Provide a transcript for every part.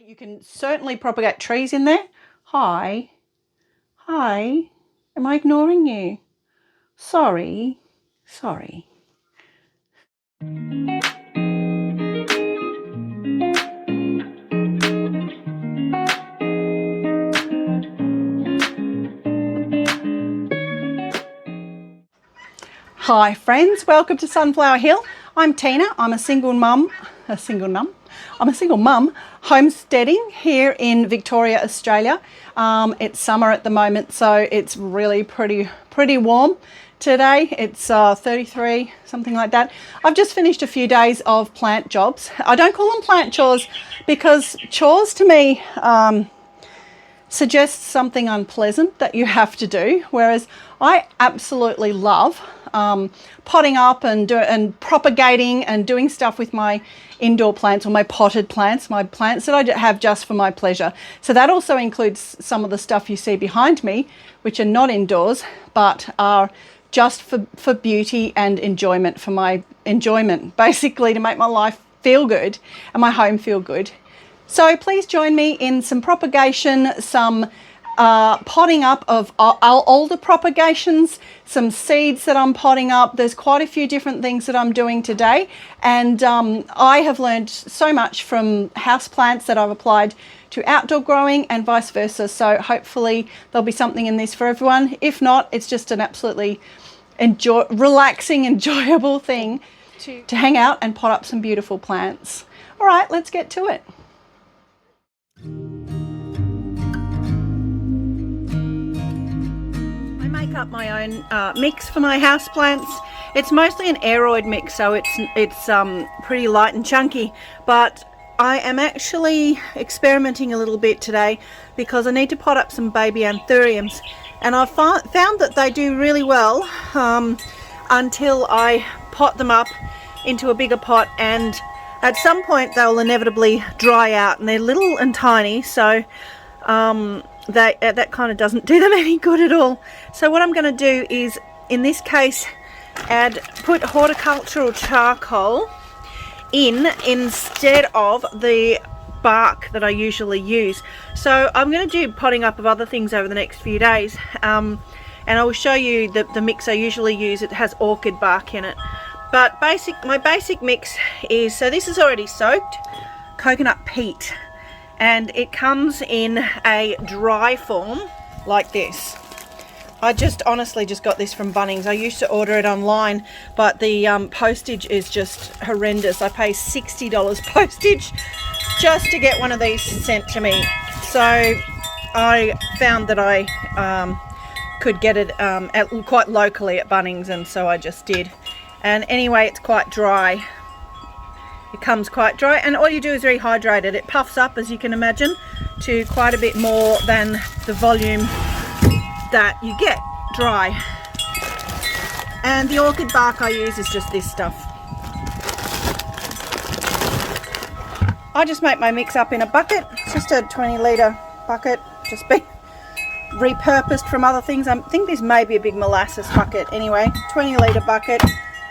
You can certainly propagate trees in there. Hi. Hi. Am I ignoring you? Sorry. Sorry. Hi friends, welcome to Sunflower Hill. I'm Tina. I'm a single mum, homesteading here in Victoria, Australia. It's summer at the moment, so it's really pretty warm today. It's 33, something like that. I've just finished a few days of plant jobs. I don't call them plant chores because chores to me suggests something unpleasant that you have to do, whereas I absolutely love potting up and propagating and doing stuff with my indoor plants or my potted plants, my plants that I have just for my pleasure. So that also includes some of the stuff you see behind me, which are not indoors, but are just for beauty and enjoyment, for my enjoyment, basically to make my life feel good and my home feel good. So please join me in some propagation, some potting up of older propagations, some seeds that I'm potting up. There's quite a few different things that I'm doing today, and I have learned so much from houseplants that I've applied to outdoor growing and vice versa. So hopefully there'll be something in this for everyone. If not, it's just an absolutely relaxing, enjoyable thing to hang out and pot up some beautiful plants. All right, let's get to it. I make up my own mix for my houseplants. It's mostly an aeroid mix, so it's pretty light and chunky, but I am actually experimenting a little bit today because I need to pot up some baby anthuriums, and I've found that they do really well until I pot them up into a bigger pot, and at some point they'll inevitably dry out, and they're little and tiny, so that kind of doesn't do them any good at all. So what I'm going to do is, in this case, put horticultural charcoal in instead of the bark that I usually use. So I'm going to do potting up of other things over the next few days, and I will show you the mix I usually use. It has orchid bark in it, but my basic mix is, so this is already soaked coconut peat, and it comes in a dry form like this. I honestly just got this from Bunnings. I used to order it online, but the postage is just horrendous. I pay $60 postage just to get one of these sent to me. So I found that I could get it quite locally at Bunnings, and so I just did. And anyway, it's quite dry. It comes quite dry, and all you do is rehydrate it. It puffs up, as you can imagine, to quite a bit more than the volume that you get dry. And the orchid bark I use is just this stuff. I just make my mix up in a bucket. It's just a 20-litre bucket, just been repurposed from other things. I think this may be a big molasses bucket. Anyway, 20-litre bucket,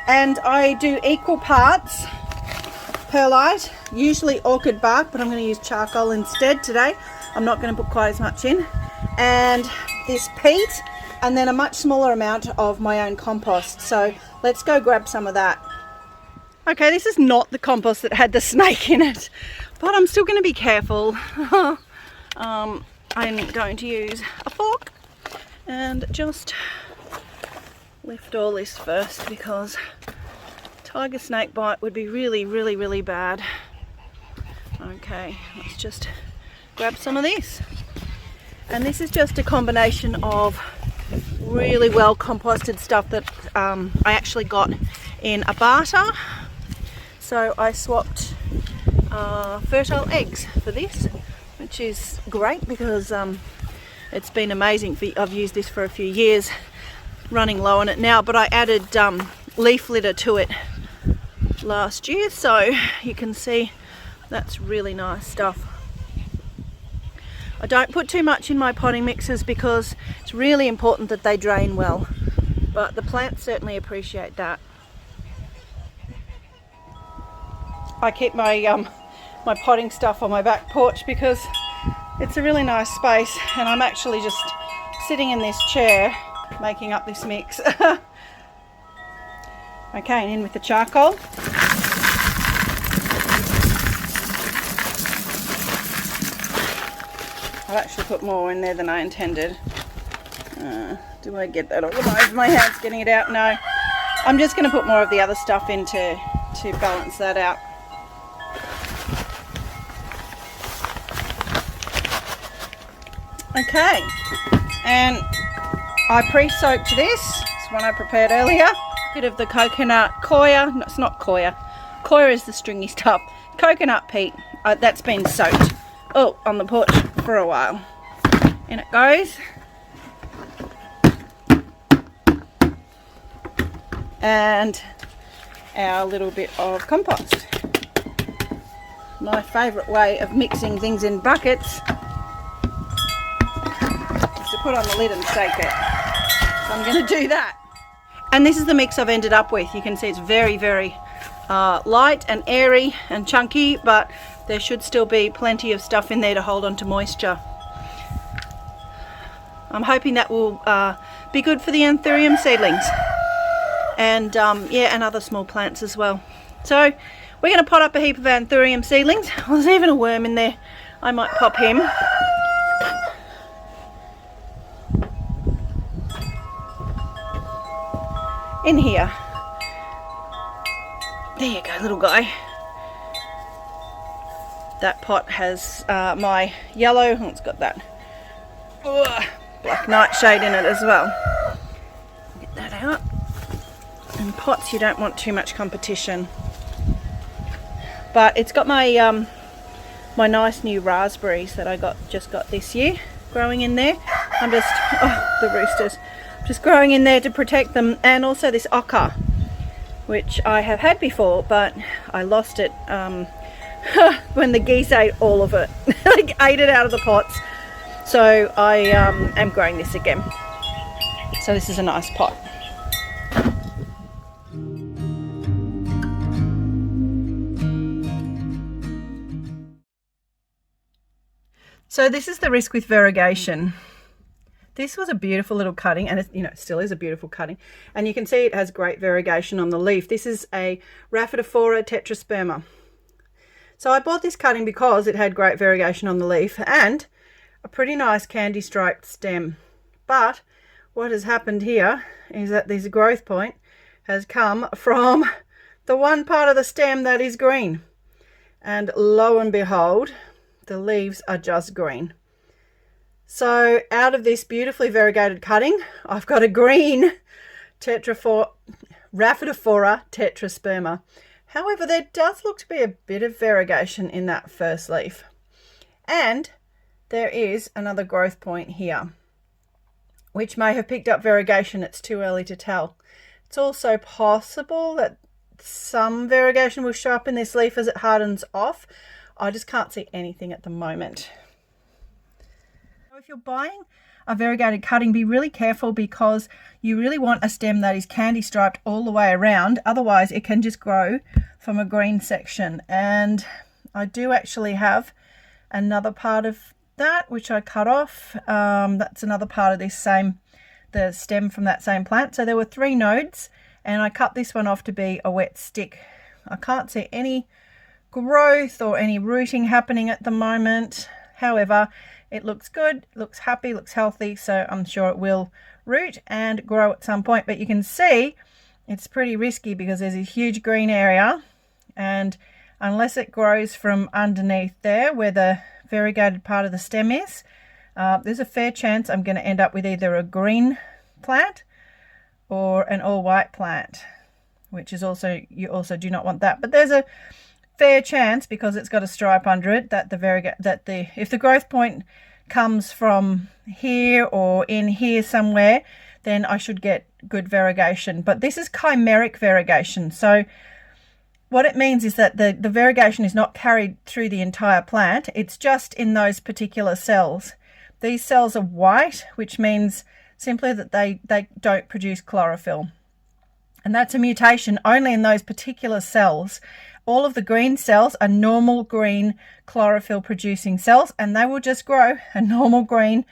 and I do equal parts perlite, usually orchid bark, but I'm going to use charcoal instead today. I'm not going to put quite as much in, and this peat, and then a much smaller amount of my own compost. So let's go grab some of that. Okay, this is not the compost that had the snake in it, but I'm still going to be careful. I'm going to use a fork and just lift all this first, because tiger snake bite would be really bad. Okay, let's just grab some of this. And this is just a combination of really well composted stuff that I actually got in a barter. So I swapped fertile eggs for this, which is great because it's been amazing. I've used this for a few years, running low on it now, but I added leaf litter to it last year, so you can see that's really nice stuff. I don't put too much in my potting mixes because it's really important that they drain well, but the plants certainly appreciate that. I keep my my potting stuff on my back porch because it's a really nice space, and I'm actually just sitting in this chair making up this mix. Okay, and in with the charcoal. I've actually put more in there than I intended. Do I get that organised? My hand's getting it out. No, I'm just going to put more of the other stuff in to balance that out. Okay, and I pre-soaked this. It's one I prepared earlier. Bit of the coconut coir. No, it's not coir. Coir is the stringy stuff. Coconut peat. That's been soaked. Oh, on the porch for a while. In it goes. And our little bit of compost. My favourite way of mixing things in buckets is to put on the lid and shake it. So I'm going to do that. And this is the mix I've ended up with. You can see it's very, very light and airy and chunky, but there should still be plenty of stuff in there to hold on to moisture. I'm hoping that will be good for the anthurium seedlings. And yeah, and other small plants as well. So we're going to pot up a heap of anthurium seedlings. Well, there's even a worm in there. I might pop him. In here. There you go, little guy. That pot has my yellow, oh, it's got that black nightshade in it as well. Get that out. And pots, you don't want too much competition. But it's got my my nice new raspberries that I just got this year growing in there. I'm just, oh, the roosters. Just growing in there to protect them, and also this ochre, which I have had before, but I lost it when the geese ate all of it. Like, ate it out of the pots. So I am growing this again. So this is a nice pot. So this is the risk with variegation. This was a beautiful little cutting, and it still is a beautiful cutting. And you can see it has great variegation on the leaf. This is a Rhaphidophora tetrasperma. So I bought this cutting because it had great variegation on the leaf and a pretty nice candy striped stem. But what has happened here is that this growth point has come from the one part of the stem that is green. And lo and behold, the leaves are just green. So out of this beautifully variegated cutting, I've got a green Rhaphidophora tetrasperma. However, there does look to be a bit of variegation in that first leaf. And there is another growth point here, which may have picked up variegation. It's too early to tell. It's also possible that some variegation will show up in this leaf as it hardens off. I just can't see anything at the moment. If you're buying a variegated cutting, be really careful, because you really want a stem that is candy striped all the way around. Otherwise it can just grow from a green section. And I do actually have another part of that which I cut off. That's another part of this the stem from that same plant. So there were 3 nodes, and I cut this one off to be a wet stick. I can't see any growth or any rooting happening at the moment. However, it looks good, looks happy, looks healthy, so I'm sure it will root and grow at some point. But you can see it's pretty risky because there's a huge green area, and unless it grows from underneath there where the variegated part of the stem is, there's a fair chance I'm going to end up with either a green plant or an all white plant, which is also, you also do not want that. But there's a fair chance, because it's got a stripe under it, that if the growth point comes from here or in here somewhere, then I should get good variegation. But this is chimeric variegation. So what it means is that the variegation is not carried through the entire plant. It's just in those particular cells. These cells are white, which means simply that they don't produce chlorophyll. And that's a mutation only in those particular cells. All of the green cells are normal green chlorophyll producing cells, and they will just grow a normal green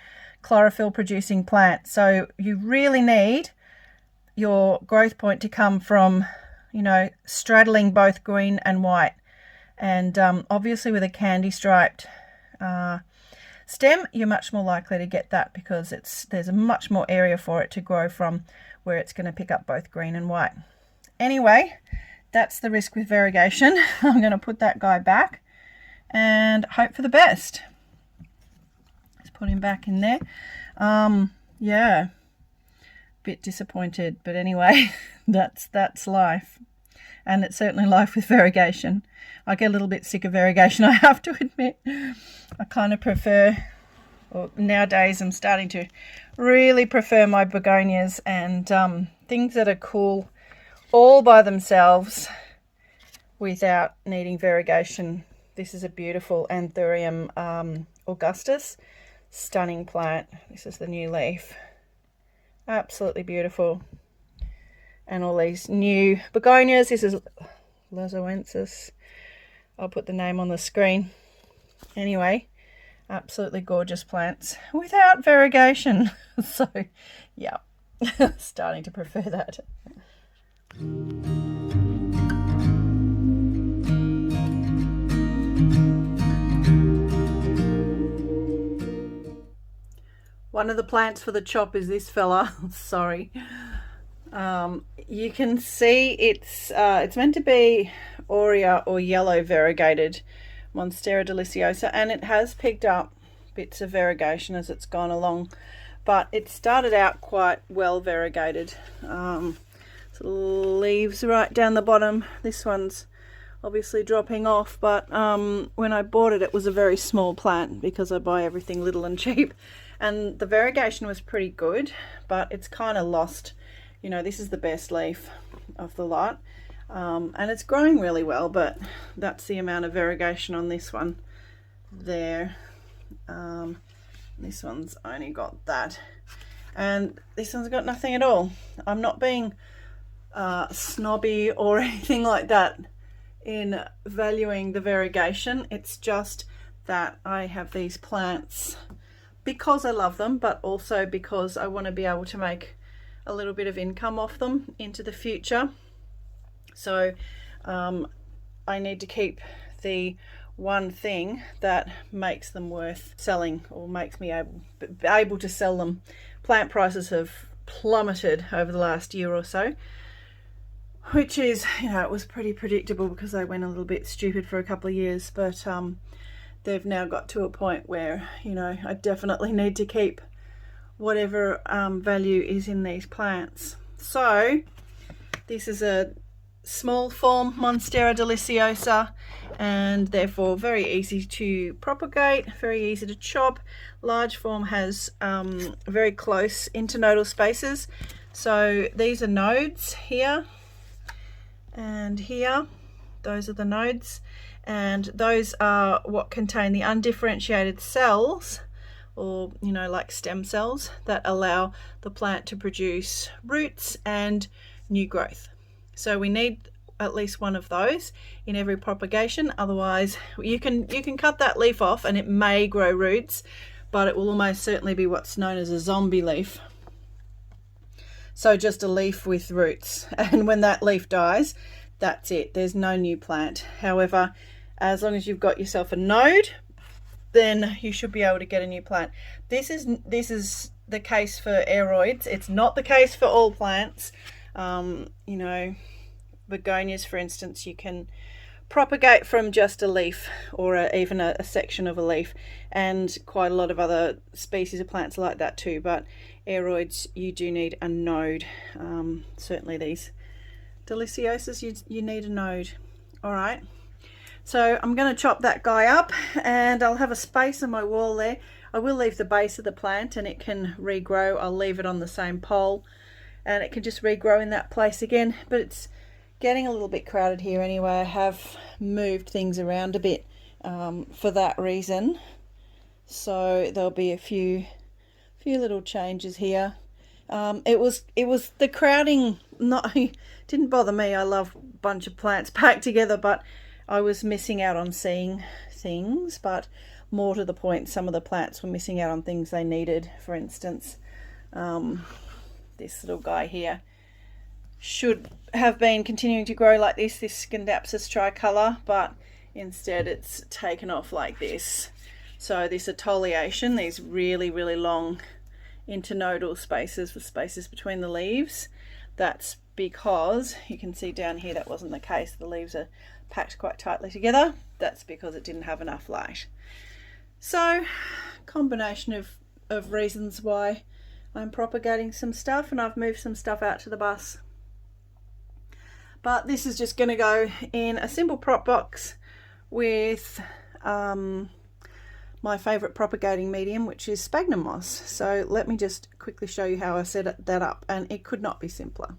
chlorophyll producing plant. So you really need your growth point to come from, you know, straddling both green and white. And obviously with a candy striped stem, you're much more likely to get that because there's a much more area for it to grow from, where it's going to pick up both green and white. Anyway, that's the risk with variegation. I'm going to put that guy back and hope for the best. Let's put him back in there. Yeah, bit disappointed, but anyway, that's life. And it's certainly life with variegation. I get a little bit sick of variegation, I have to admit. I kind of prefer, or nowadays I'm starting to really prefer my begonias and things that are cool all by themselves without needing variegation. This is a beautiful anthurium Augustus. Stunning plant. This is the new leaf. Absolutely beautiful. And all these new begonias. This is Lazoensis. I'll put the name on the screen. Anyway, absolutely gorgeous plants without variegation. So, yeah, starting to prefer that. One of the plants for the chop is this fella. Sorry. You can see it's meant to be aurea or yellow variegated Monstera deliciosa, and it has picked up bits of variegation as it's gone along, but it started out quite well variegated. Leaves right down the bottom. This one's obviously dropping off, but when I bought it, it was a very small plant because I buy everything little and cheap, and the variegation was pretty good, but it's kind of lost. You know, this is the best leaf of the lot, and it's growing really well, but that's the amount of variegation on this one there. This one's only got that, and this one's got nothing at all. I'm not being snobby or anything like that in valuing the variegation. It's just that I have these plants because I love them, but also because I want to be able to make a little bit of income off them into the future. So I need to keep the one thing that makes them worth selling, or makes me able to sell them. Plant prices have plummeted over the last year or so, which is, you know, it was pretty predictable because they went a little bit stupid for a couple of years, but they've now got to a point where, you know, I definitely need to keep whatever value is in these plants. So this is a small form Monstera deliciosa, and therefore very easy to propagate, very easy to chop. Large form has very close internodal spaces. So these are nodes here and here. Those are the nodes, and those are what contain the undifferentiated cells, or, you know, like stem cells that allow the plant to produce roots and new growth. So we need at least one of those in every propagation. Otherwise, you can cut that leaf off and it may grow roots, but it will almost certainly be what's known as a zombie leaf. So just a leaf with roots, and when that leaf dies, that's it. There's no new plant. However, as long as you've got yourself a node, then you should be able to get a new plant. This is the case for aroids. It's not the case for all plants. You know, begonias, for instance, you can propagate from just a leaf, or even a section of a leaf, and quite a lot of other species of plants are like that too. But aroids, you do need a node. Certainly these deliciosas, you need a node. All right. So I'm going to chop that guy up, and I'll have a space on my wall there. I will leave the base of the plant and it can regrow. I'll leave it on the same pole and it can just regrow in that place again. But it's getting a little bit crowded here anyway. I have moved things around a bit for that reason. So there'll be a few little changes here. It was the crowding. Not didn't bother me. I love a bunch of plants packed together, but I was missing out on seeing things. But more to the point, some of the plants were missing out on things they needed. For instance, this little guy here should have been continuing to grow like this Scindapsus tricolor, but instead it's taken off like this. So this atoliation, these really long internodal spaces with spaces between the leaves, that's because you can see down here that wasn't the case. The leaves are packed quite tightly together. That's because it didn't have enough light. So combination of reasons why I'm propagating some stuff, and I've moved some stuff out to the bus. But this is just going to go in a simple prop box with my favourite propagating medium, which is sphagnum moss. So let me just quickly show you how I set that up, and it could not be simpler.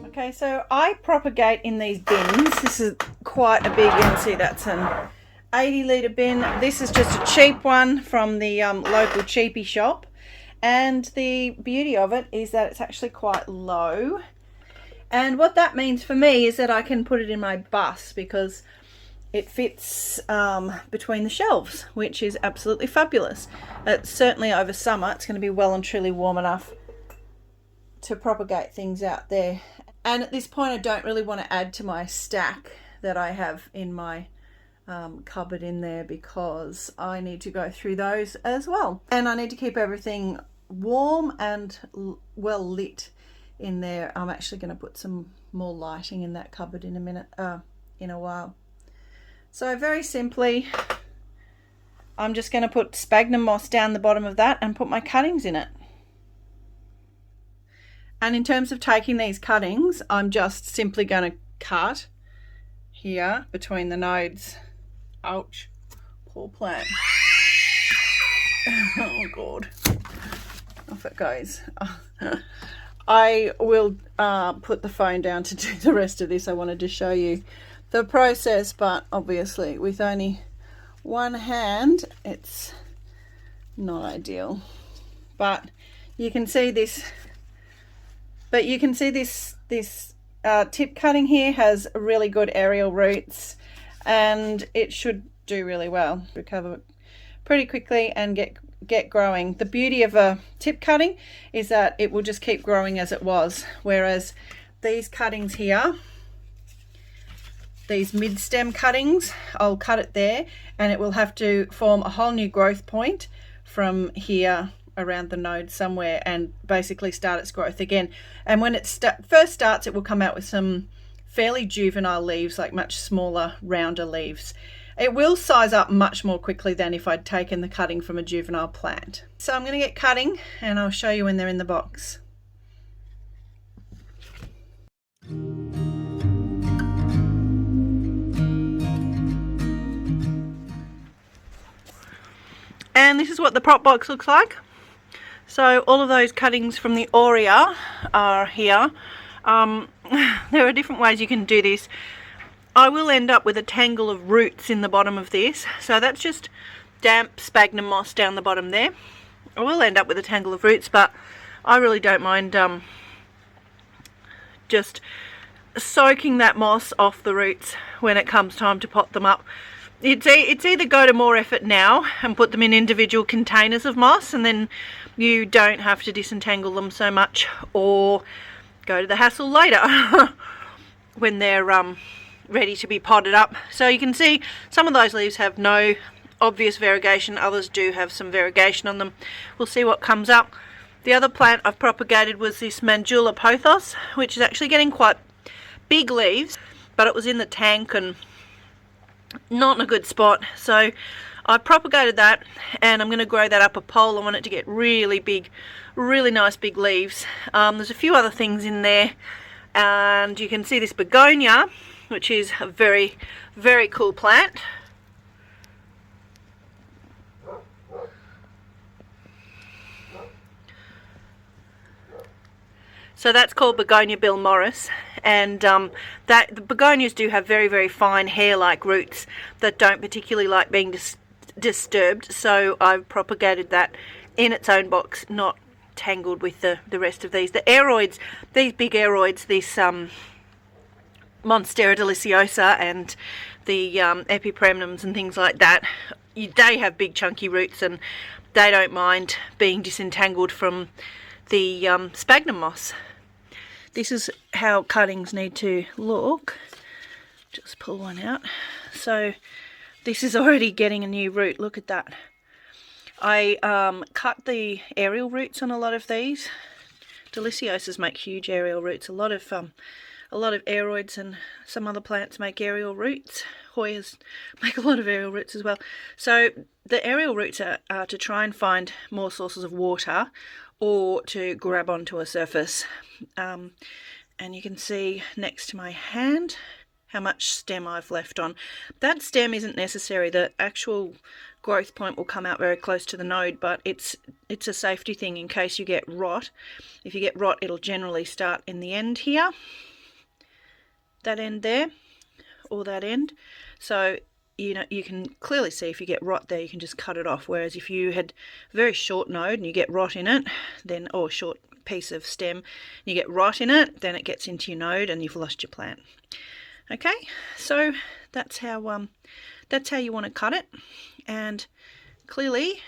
Okay, so I propagate in these bins. This is quite a big, you can see that's an 80 litre bin. This is just a cheap one from the local cheapy shop, and the beauty of it is that it's actually quite low, and what that means for me is that I can put it in my bus because it fits between the shelves, which is absolutely fabulous. Certainly over summer it's going to be well and truly warm enough to propagate things out there. And at this point I don't really want to add to my stack that I have in my cupboard in there, because I need to go through those as well, and I need to keep everything warm and well lit in there. I'm actually going to put some more lighting in that cupboard in a while. So very simply, I'm just going to put sphagnum moss down the bottom of that and put my cuttings in it. And in terms of taking these cuttings, I'm just simply going to cut here between the nodes. Ouch, poor plant. Oh God, off it goes. I will put the phone down to do the rest of this. I wanted to show you the process, but obviously with only one hand it's not ideal. But you can see this. This tip cutting here has really good aerial roots, and it should do really well. Recover pretty quickly and get growing. The beauty of a tip cutting is that it will just keep growing as it was, whereas these cuttings here, these mid-stem cuttings, I'll cut it there and it will have to form a whole new growth point from here around the node somewhere and basically start its growth again. And when it first starts, it will come out with some fairly juvenile leaves, like much smaller, rounder leaves. It will size up much more quickly than if I'd taken the cutting from a juvenile plant. So I'm going to get cutting and I'll show you when they're in the box. And this is what the prop box looks like. So all of those cuttings from the aurea are here. There are different ways you can do this. I will end up with a tangle of roots in the bottom of this. So that's just damp sphagnum moss down the bottom there. I will end up with a tangle of roots, but I really don't mind just soaking that moss off the roots when it comes time to pot them up. It's either go to more effort now and put them in individual containers of moss, and then you don't have to disentangle them so much, or go to the hassle later when they're ready to be potted up. So you can see some of those leaves have no obvious variegation, others do have some variegation on them. We'll see what comes up. The other plant I've propagated was this Mandula pothos, which is actually getting quite big leaves, but it was in the tank and not in a good spot, so I propagated that and I'm going to grow that up a pole. I want it to get really big, really nice big leaves. There's a few other things in there, and you can see this begonia, which is a very, very cool plant. So that's called Begonia Bill Morris, and the begonias do have very, very fine hair-like roots that don't particularly like being disturbed, so I've propagated that in its own box, not tangled with the rest of these. The aeroids, these big aeroids, this Monstera deliciosa and the epipremnums and things like that, they have big chunky roots and they don't mind being disentangled from the sphagnum moss. This is how cuttings need to look. Just pull one out. So this is already getting a new root. Look at that. I cut the aerial roots on a lot of these. Deliciosas make huge aerial roots. A lot of aeroids and some other plants make aerial roots. Hoyas make a lot of aerial roots as well. So the aerial roots are to try and find more sources of water or to grab onto a surface. And you can see next to my hand how much stem I've left on. That stem isn't necessary. The actual growth point will come out very close to the node, but it's a safety thing in case you get rot. If you get rot, it'll generally start in the end here, that end there, or that end. So you can clearly see if you get rot there, you can just cut it off. Whereas if you had a very short node and you get rot in it, then, or short piece of stem, and you get rot in it, then it gets into your node and you've lost your plant. Okay, so that's how you want to cut it, and clearly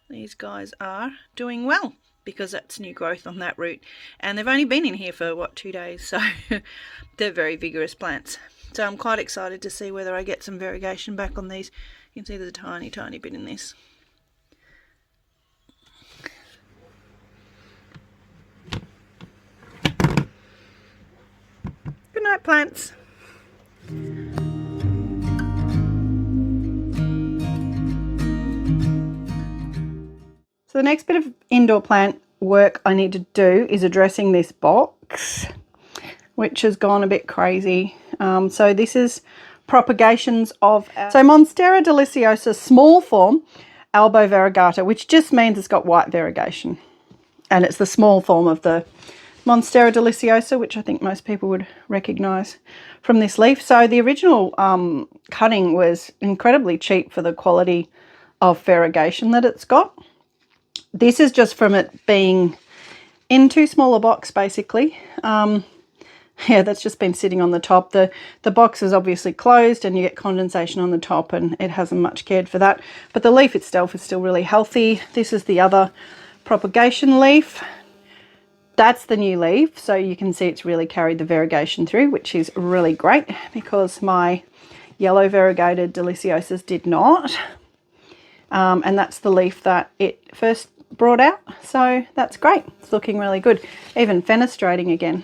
these guys are doing well because that's new growth on that root, and they've only been in here for what, 2 days, so they're very vigorous plants. So I'm quite excited to see whether I get some variegation back on these. You can see there's a tiny bit in this. Good night, plants. So the next bit of indoor plant work I need to do is addressing this box, which has gone a bit crazy. So this is propagations of Monstera deliciosa small form albo variegata, which just means it's got white variegation, and it's the small form of the Monstera deliciosa, which I think most people would recognise from this leaf. So the original cutting was incredibly cheap for the quality of variegation that it's got. This is just from it being in too small a box, basically. Yeah, that's just been sitting on the top. The box is obviously closed and you get condensation on the top, and it hasn't much cared for that. But the leaf itself is still really healthy. This is the other propagation leaf. That's the new leaf, so you can see it's really carried the variegation through, which is really great because my yellow variegated deliciosas did not. And that's the leaf that it first brought out, so that's great. It's looking really good, even fenestrating again.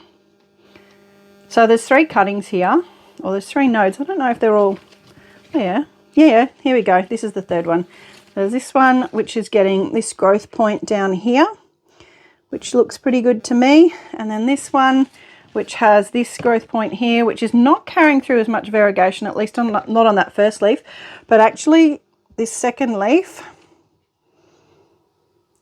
So there's 3 cuttings here, or there's 3 nodes. I don't know if they're all, yeah, here we go. This is the 3rd one. There's this one, which is getting this growth point down here, which looks pretty good to me. And then this one, which has this growth point here, which is not carrying through as much variegation, at least not on that first leaf, but actually this second leaf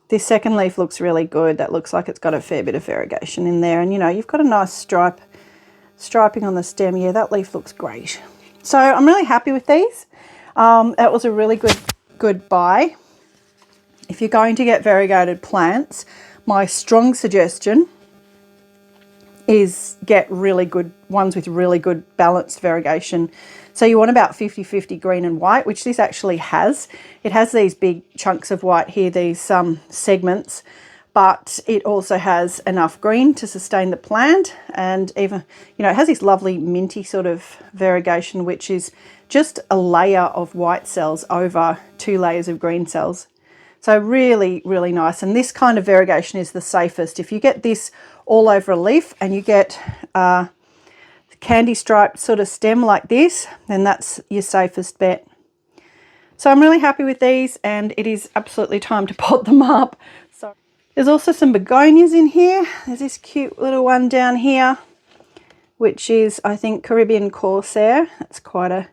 looks really good. That looks like it's got a fair bit of variegation in there. And you know, you've got a nice striping on the stem. Yeah, that leaf looks great. So I'm really happy with these. That was a really good buy. If you're going to get variegated plants, my strong suggestion is get really good ones with really good balanced variegation. So you want about 50-50 green and white, which this actually has. It has these big chunks of white here, these segments, but it also has enough green to sustain the plant, and even, you know, it has this lovely minty sort of variegation, which is just a layer of white cells over 2 layers of green cells. So really, really nice. And this kind of variegation is the safest. If you get this all over a leaf and you get candy striped sort of stem like this, then that's your safest bet. So I'm really happy with these, and it is absolutely time to pot them up. So there's also some begonias in here. There's this cute little one down here, which is, I think, Caribbean Corsair. That's quite a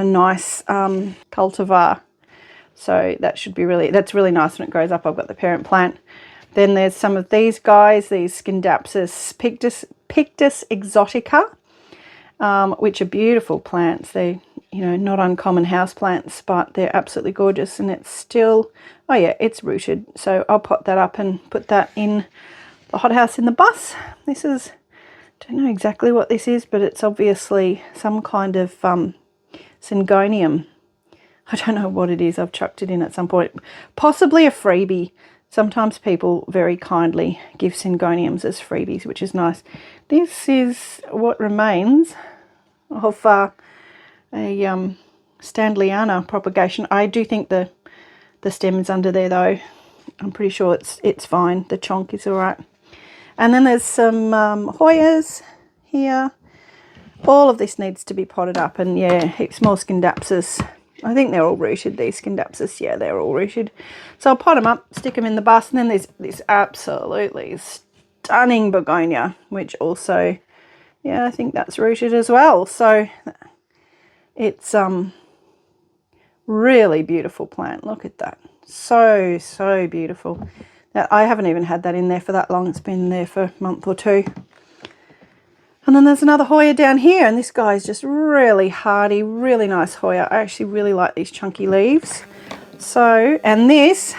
nice cultivar. So that should be that's really nice when it grows up. I've got the parent plant. Then there's some of these guys, these Scindapsus pictus exotica, which are beautiful plants. They're, you know, not uncommon house plants, but they're absolutely gorgeous. And it's still, oh yeah, it's rooted. So I'll pot that up and put that in the hothouse in the bus. This is, don't know exactly what this is, but it's obviously some kind of syngonium. I don't know what it is. I've chucked it in at some point. Possibly a freebie. Sometimes people very kindly give syngoniums as freebies, which is nice. This is what remains of a Stanleyana propagation. I do think the stem is under there though. I'm pretty sure it's fine. The chonk is all right. And then there's some Hoyas here. All of this needs to be potted up, and yeah, heaps more Scindapsus. I think they're all rooted, these Scindapsus. Yeah, they're all rooted. So I'll pot them up, stick them in the bus, and then there's this absolutely stunning begonia, which also, yeah, I think that's rooted as well. So it's really beautiful plant. Look at that. So, so beautiful. Now, I haven't even had that in there for that long. It's been there for a month or two. And then there's another Hoya down here, and this guy is just really hardy, really nice Hoya. I actually really like these chunky leaves. So, and this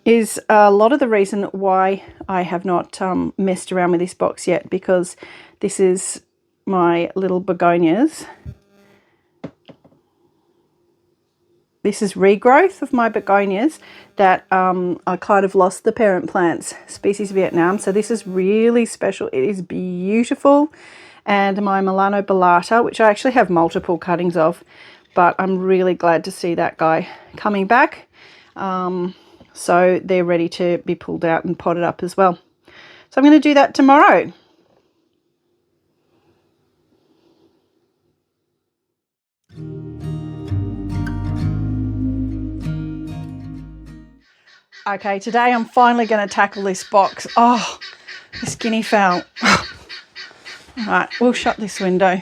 is a lot of the reason why I have not messed around with this box yet, because this is my little begonias. This is regrowth of my begonias that I kind of lost the parent plants, species Vietnam. So this is really special. It is beautiful. And my Milano Bellata, which I actually have multiple cuttings of, but I'm really glad to see that guy coming back. So they're ready to be pulled out and potted up as well. So I'm going to do that tomorrow. Okay, today I'm finally going to tackle this box. Oh, this guinea fowl. All right, we'll shut this window.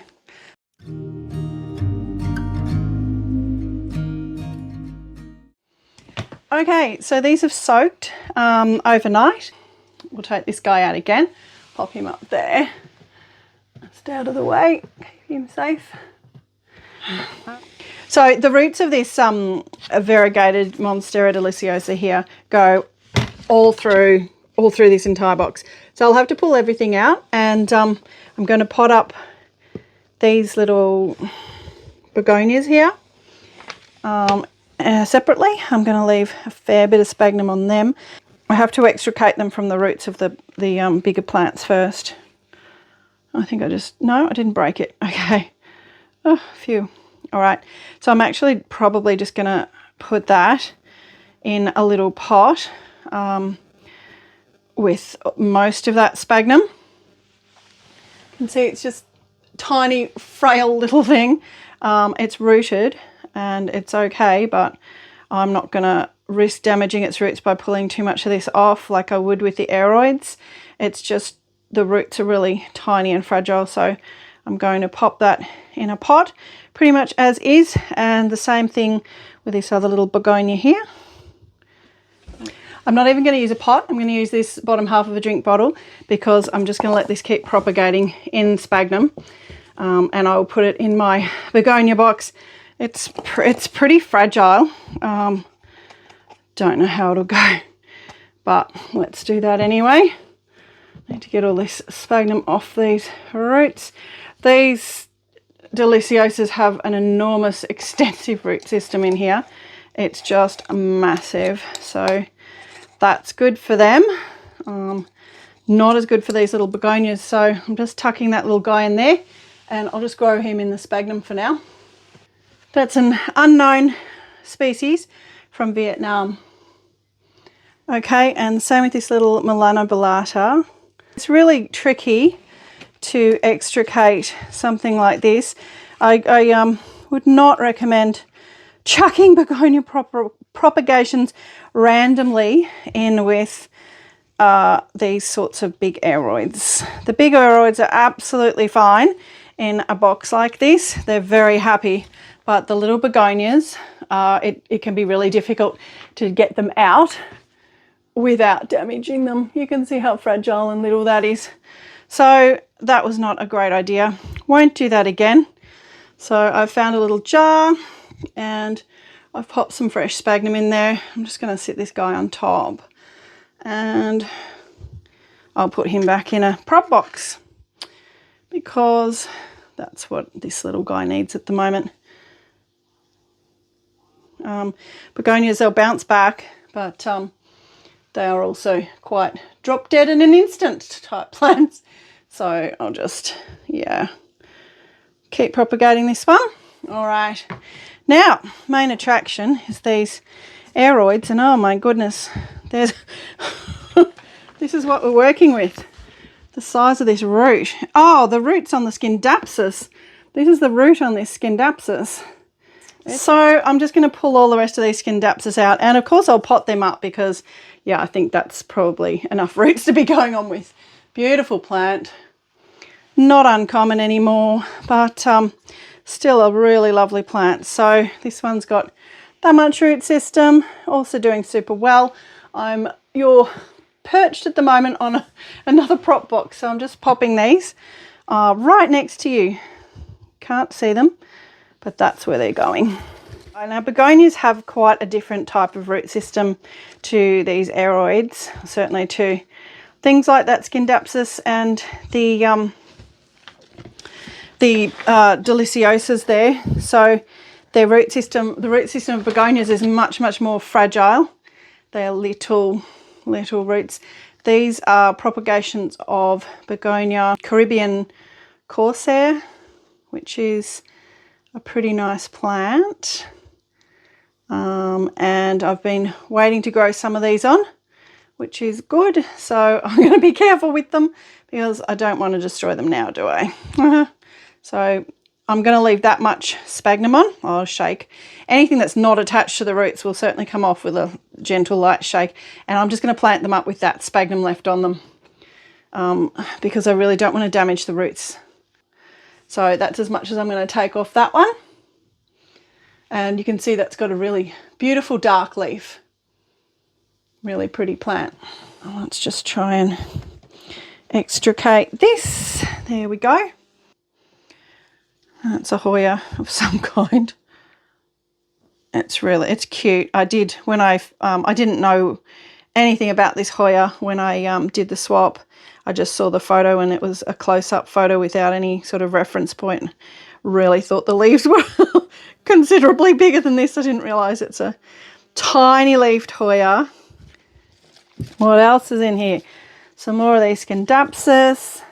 Okay, so these have soaked overnight. We'll take this guy out again, pop him up there. Just out of the way, keep him safe. So the roots of this variegated Monstera deliciosa here go all through this entire box. So I'll have to pull everything out, and I'm going to pot up these little begonias here separately. I'm going to leave a fair bit of sphagnum on them. I have to extricate them from the roots of the bigger plants first. I think I didn't break it. Okay. Oh, phew. All right, so I'm actually probably just going to put that in a little pot with most of that sphagnum. You can see it's just tiny, frail little thing. It's rooted and it's okay, but I'm not going to risk damaging its roots by pulling too much of this off like I would with the aeroids. It's just the roots are really tiny and fragile, so I'm going to pop that in a pot pretty much as is, and the same thing with this other little begonia here. I'm not even going to use a pot. I'm going to use this bottom half of a drink bottle, because I'm just going to let this keep propagating in sphagnum, and I'll put it in my begonia box. It's pretty fragile. Don't know how it'll go, but let's do that anyway. Need to get all this sphagnum off these roots. These deliciosas have an enormous, extensive root system in here. It's just massive, so that's good for them. Not as good for these little begonias, so I'm just tucking that little guy in there, and I'll just grow him in the sphagnum for now. That's an unknown species from Vietnam. Okay, and same with this little Milano Bellata. It's really tricky to extricate something like this. I would not recommend chucking begonia propagations randomly in with these sorts of big aeroids. The big aeroids are absolutely fine in a box like this. They're very happy, but the little begonias, it can be really difficult to get them out without damaging them. You can see how fragile and little that is. So that was not a great idea. Won't do that again. So I've found a little jar and I've popped some fresh sphagnum in there. I'm just going to sit this guy on top and I'll put him back in a prop box because that's what this little guy needs at the moment. Begonias, they'll bounce back, but they are also quite drop dead in an instant type plants. So I'll just, yeah, keep propagating this one. All right. Now, main attraction is these aeroids, and oh my goodness, there's this is what we're working with. The size of this root. Oh, the root's on the Scindapsus. This is the root on this Scindapsus. So I'm just going to pull all the rest of these Scindapsus out, and of course I'll pot them up because, yeah, I think that's probably enough roots to be going on with. Beautiful plant. Not uncommon anymore, but still a really lovely plant. So this one's got that much root system, also doing super well. You're perched at the moment on another prop box, so I'm just popping these right next to you. Can't see them, but that's where they're going. Now begonias have quite a different type of root system to these aeroids, certainly to things like that Scindapsus and the deliciosas there. So their root system, the root system of begonias is much, much more fragile. They're little roots. These are propagations of Begonia Caribbean Corsair, which is a pretty nice plant. And I've been waiting to grow some of these on, which is good. So I'm going to be careful with them because I don't want to destroy them now, do I? So I'm going to leave that much sphagnum on. I'll shake. Anything that's not attached to the roots will certainly come off with a gentle light shake. And I'm just going to plant them up with that sphagnum left on them because I really don't want to damage the roots. So that's as much as I'm going to take off that one. And you can see that's got a really beautiful dark leaf. Really pretty plant. Let's just try and extricate this. There we go. That's a Hoya of some kind. It's cute. I didn't know anything about this Hoya when I did the swap. I just saw the photo and it was a close-up photo without any sort of reference point. Really thought the leaves were considerably bigger than this. I didn't realise it's a tiny leafed Hoya. What else is in here? Some more of these Scindapsus.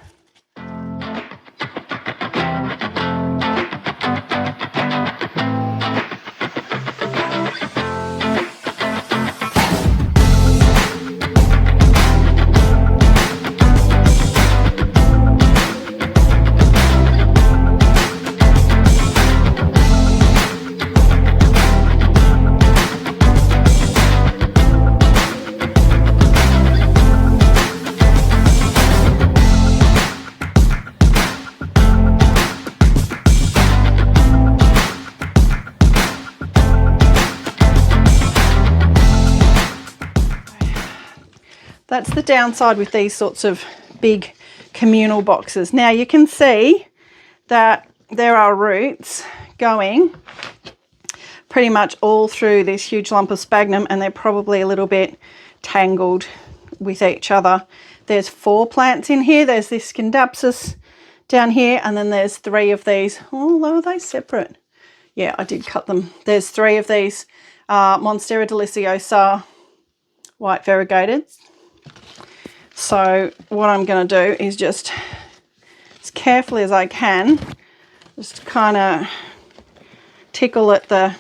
That's the downside with these sorts of big communal boxes. Now you can see that there are roots going pretty much all through this huge lump of sphagnum, and they're probably a little bit tangled with each other. There's 4 plants in here. There's this Scindapsus down here, and then there's 3 of these. Oh, are they separate? Yeah, I did cut them. There's 3 of these Monstera deliciosa white variegated. So what I'm going to do is just as carefully as I can, just kind of tickle at the,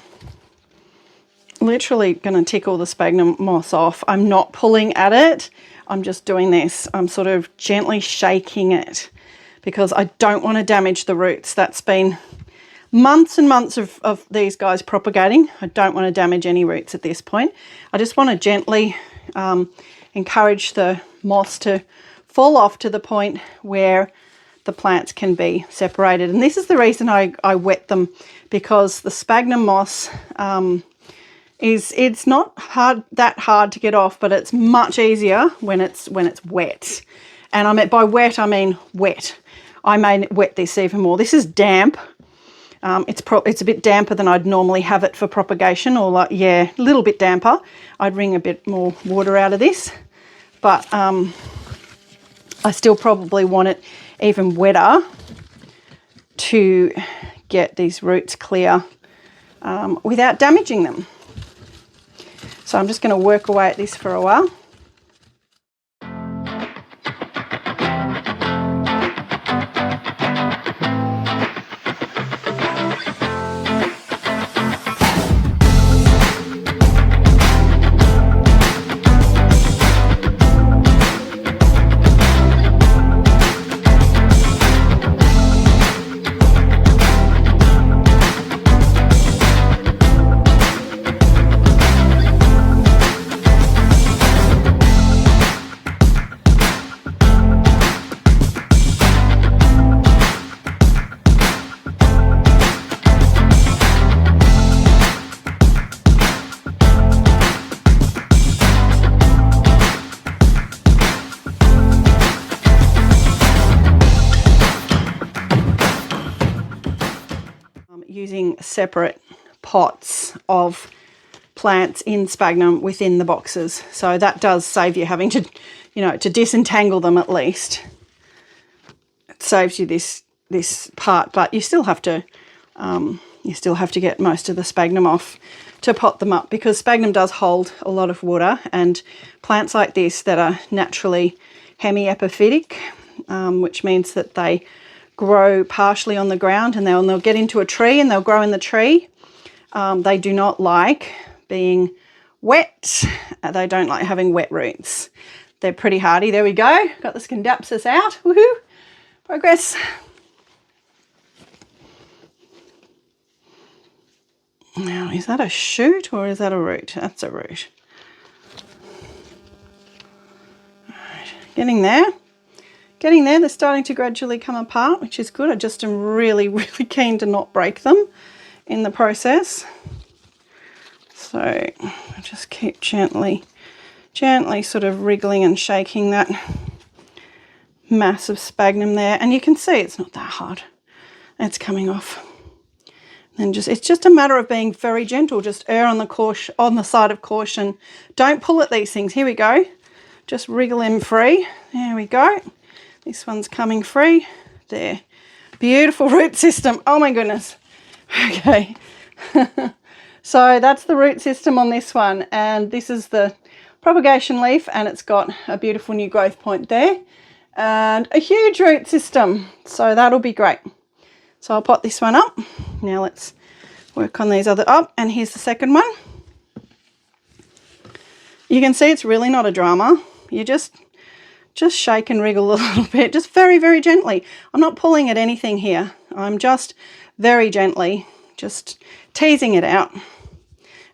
literally going to tickle the sphagnum moss off. I'm not pulling at it. I'm just doing this. I'm sort of gently shaking it because I don't want to damage the roots. That's been months and months of these guys propagating. I don't want to damage any roots at this point. I just want to gently encourage the moss to fall off to the point where the plants can be separated. And this is the reason I wet them, because the sphagnum moss is it's not that hard to get off, but it's much easier when it's wet. And by wet I mean wet. I may wet this even more. This is damp. It's a bit damper than I'd normally have it for propagation, or like, yeah, a little bit damper. I'd wring a bit more water out of this, but I still probably want it even wetter to get these roots clear without damaging them. So I'm just going to work away at this for a while. Using separate pots of plants in sphagnum within the boxes, so that does save you having to, to disentangle them. At least it saves you this part, but you still have to get most of the sphagnum off to pot them up, because sphagnum does hold a lot of water, and plants like this that are naturally hemiepiphytic, which means that they grow partially on the ground, and they'll get into a tree and they'll grow in the tree. They do not like being wet. They don't like having wet roots. They're pretty hardy. There we go. Got the Scindapsus out. Woohoo! Progress. Now, is that a shoot or is that a root? That's a root. All right, getting there. They're starting to gradually come apart, which is good. I just am really, really keen to not break them in the process. So I just keep gently sort of wriggling and shaking that mass of sphagnum there. And you can see it's not that hard. It's coming off. And it's just a matter of being very gentle. Just err on the side of caution. Don't pull at these things. Here we go. Just wriggle them free. There we go. This one's coming free. There. Beautiful root system. Oh my goodness. Okay. So that's the root system on this one. And this is the propagation leaf, and it's got a beautiful new growth point there. And a huge root system. So that'll be great. So I'll pot this one up. Now let's work on these other up. And here's the second one. You can see it's really not a drama. You just shake and wriggle a little bit, just very, very gently. I'm not pulling at anything here. I'm just very gently just teasing it out.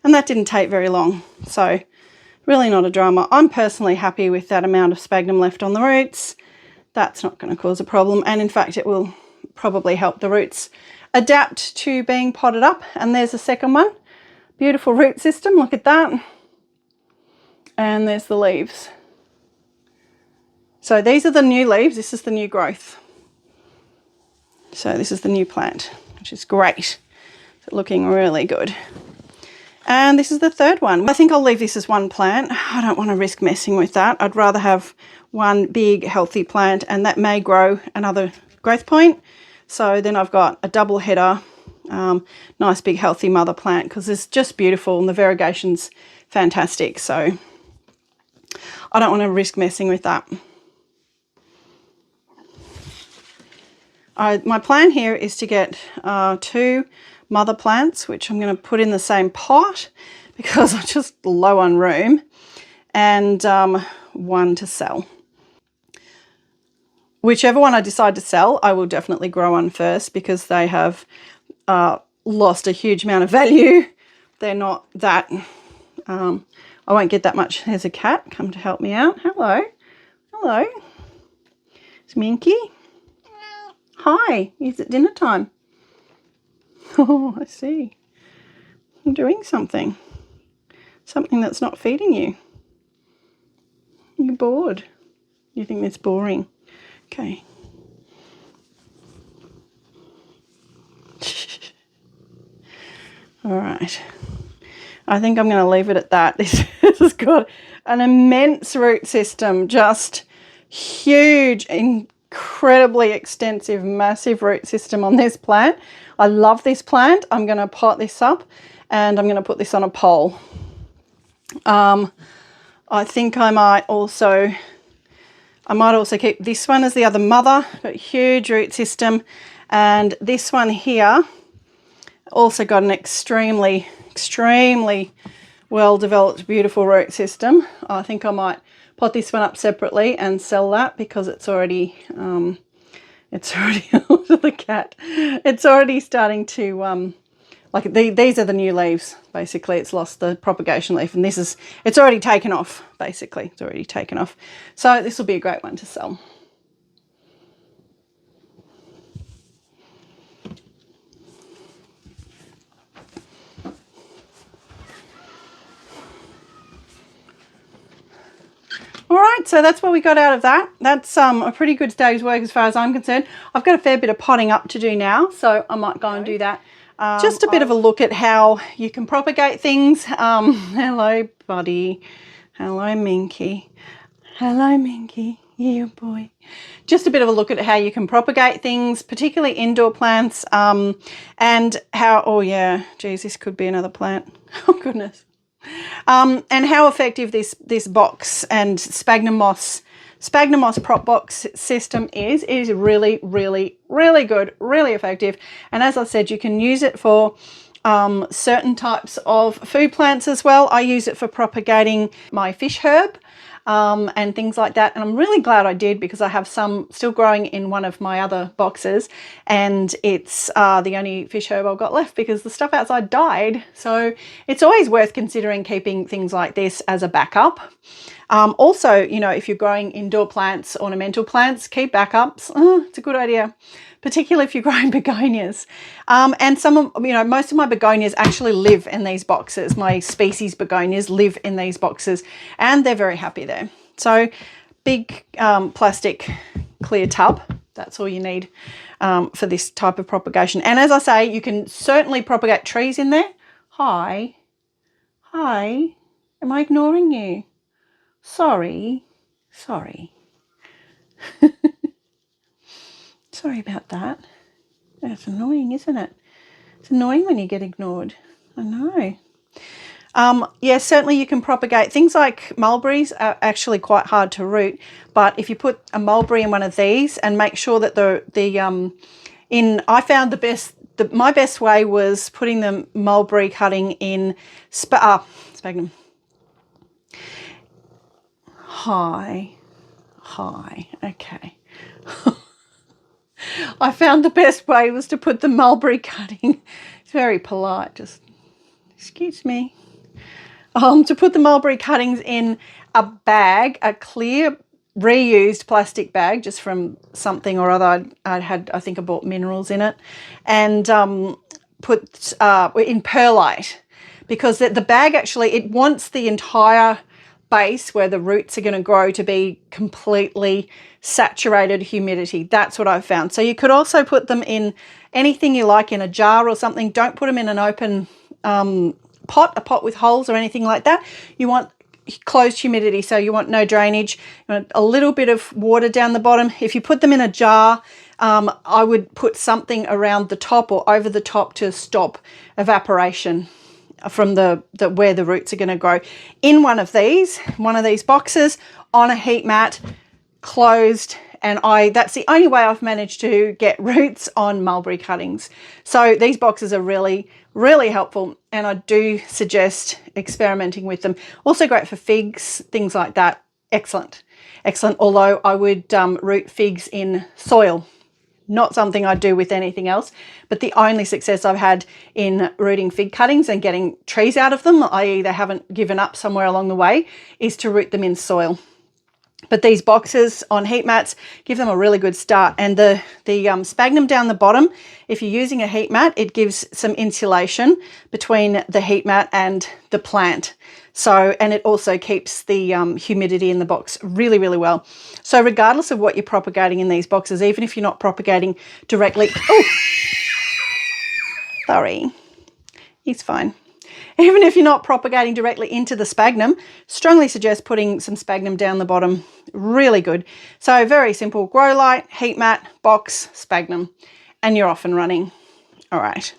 And that didn't take very long. So really not a drama. I'm personally happy with that amount of sphagnum left on the roots. That's not going to cause a problem. And in fact, it will probably help the roots adapt to being potted up. And there's the second one. Beautiful root system. Look at that. And there's the leaves. So these are the new leaves. This is the new growth. So this is the new plant, which is great. It's looking really good. And this is the third one. I think I'll leave this as one plant. I don't want to risk messing with that. I'd rather have one big healthy plant, and that may grow another growth point. So then I've got a double header, nice big healthy mother plant, because it's just beautiful and the variegation's fantastic. So I don't want to risk messing with that. My plan here is to get 2 mother plants, which I'm going to put in the same pot because I'm just low on room, and 1 to sell. Whichever one I decide to sell, I will definitely grow on first, because they have lost a huge amount of value. They're not that, I won't get that much. There's a cat come to help me out. Hello. Hello. It's Minky. Hi, is it dinner time? Oh, I see. I'm doing something. something that's not feeding you. You're bored. You think it's boring. Okay. All right. I think I'm going to leave it at that. This has got an immense root system, just huge, incredibly extensive, massive root system on this plant. I love this plant. I'm going to pot this up and I'm going to put this on a pole. I think I might also keep this one as the other mother, got a huge root system, and this one here also got an extremely well developed, beautiful root system. I think I might pot this one up separately and sell that because it's already the cat. It's already starting to these are the new leaves. Basically, it's lost the propagation leaf, and it's already taken off. Basically, it's already taken off. So this will be a great one to sell. All right, so that's what we got out of that. That's a pretty good day's work as far as I'm concerned. I've got a fair bit of potting up to do now, so I might go and do that. Just a bit of a look at how you can propagate things. Hello, buddy. Hello, Minky. Hello, Minky. Yeah, boy. Just a bit of a look at how you can propagate things, particularly indoor plants, and how, oh yeah, geez, this could be another plant. Oh, goodness. And how effective this box and sphagnum moss prop box system is. It is really, really, really good, really effective. And as I said, you can use it for certain types of food plants as well. I use it for propagating my fish herb and things like that. And I'm really glad I did, because I have some still growing in one of my other boxes, and it's the only fish herb I've got left because the stuff outside died. So it's always worth considering keeping things like this as a backup. Also, you know, if you're growing indoor plants, ornamental plants, keep backups. It's a good idea, particularly if you're growing begonias. And most of my begonias actually live in these boxes. My species begonias live in these boxes, and they're very happy there. So big plastic clear tub, that's all you need for this type of propagation. And as I say, you can certainly propagate trees in there. Hi, am I ignoring you? Sorry. Sorry about that. That's annoying, isn't it? It's annoying when you get ignored. I know. Yeah, certainly you can propagate. Things like mulberries are actually quite hard to root, but if you put a mulberry in one of these and make sure that I found my best way was putting the mulberry cutting in sphagnum. Hi, okay. I found the best way was to put the mulberry cutting, it's very polite, just, excuse me, to put the mulberry cuttings in a bag, a clear reused plastic bag, just from something or other. I think I bought minerals in it, and put in perlite, because the bag actually, it wants the entire base where the roots are going to grow to be completely saturated humidity. That's what I've found. So you could also put them in anything you like, in a jar or something. Don't put them in an open a pot with holes or anything like that. You want closed humidity, so you want no drainage. You want a little bit of water down the bottom. If you put them in a jar, I would put something around the top or over the top to stop evaporation from where the roots are going to grow. In one of these boxes, on a heat mat, closed, and that's the only way I've managed to get roots on mulberry cuttings. So these boxes are really, really helpful, and I do suggest experimenting with them. Also great for figs, things like that. Excellent. Although I would root figs in soil. Not something I do with anything else, but the only success I've had in rooting fig cuttings and getting trees out of them, I either haven't given up somewhere along the way, is to root them in soil. But these boxes on heat mats give them a really good start. And the sphagnum down the bottom, if you're using a heat mat, it gives some insulation between the heat mat and the plant. So, and it also keeps the humidity in the box really, really well. So regardless of what you're propagating in these boxes, even if you're not propagating directly, oh, sorry, he's fine. Even if you're not propagating directly into the sphagnum, strongly suggest putting some sphagnum down the bottom. Really good. So very simple, grow light, heat mat, box, sphagnum, and you're off and running. All right.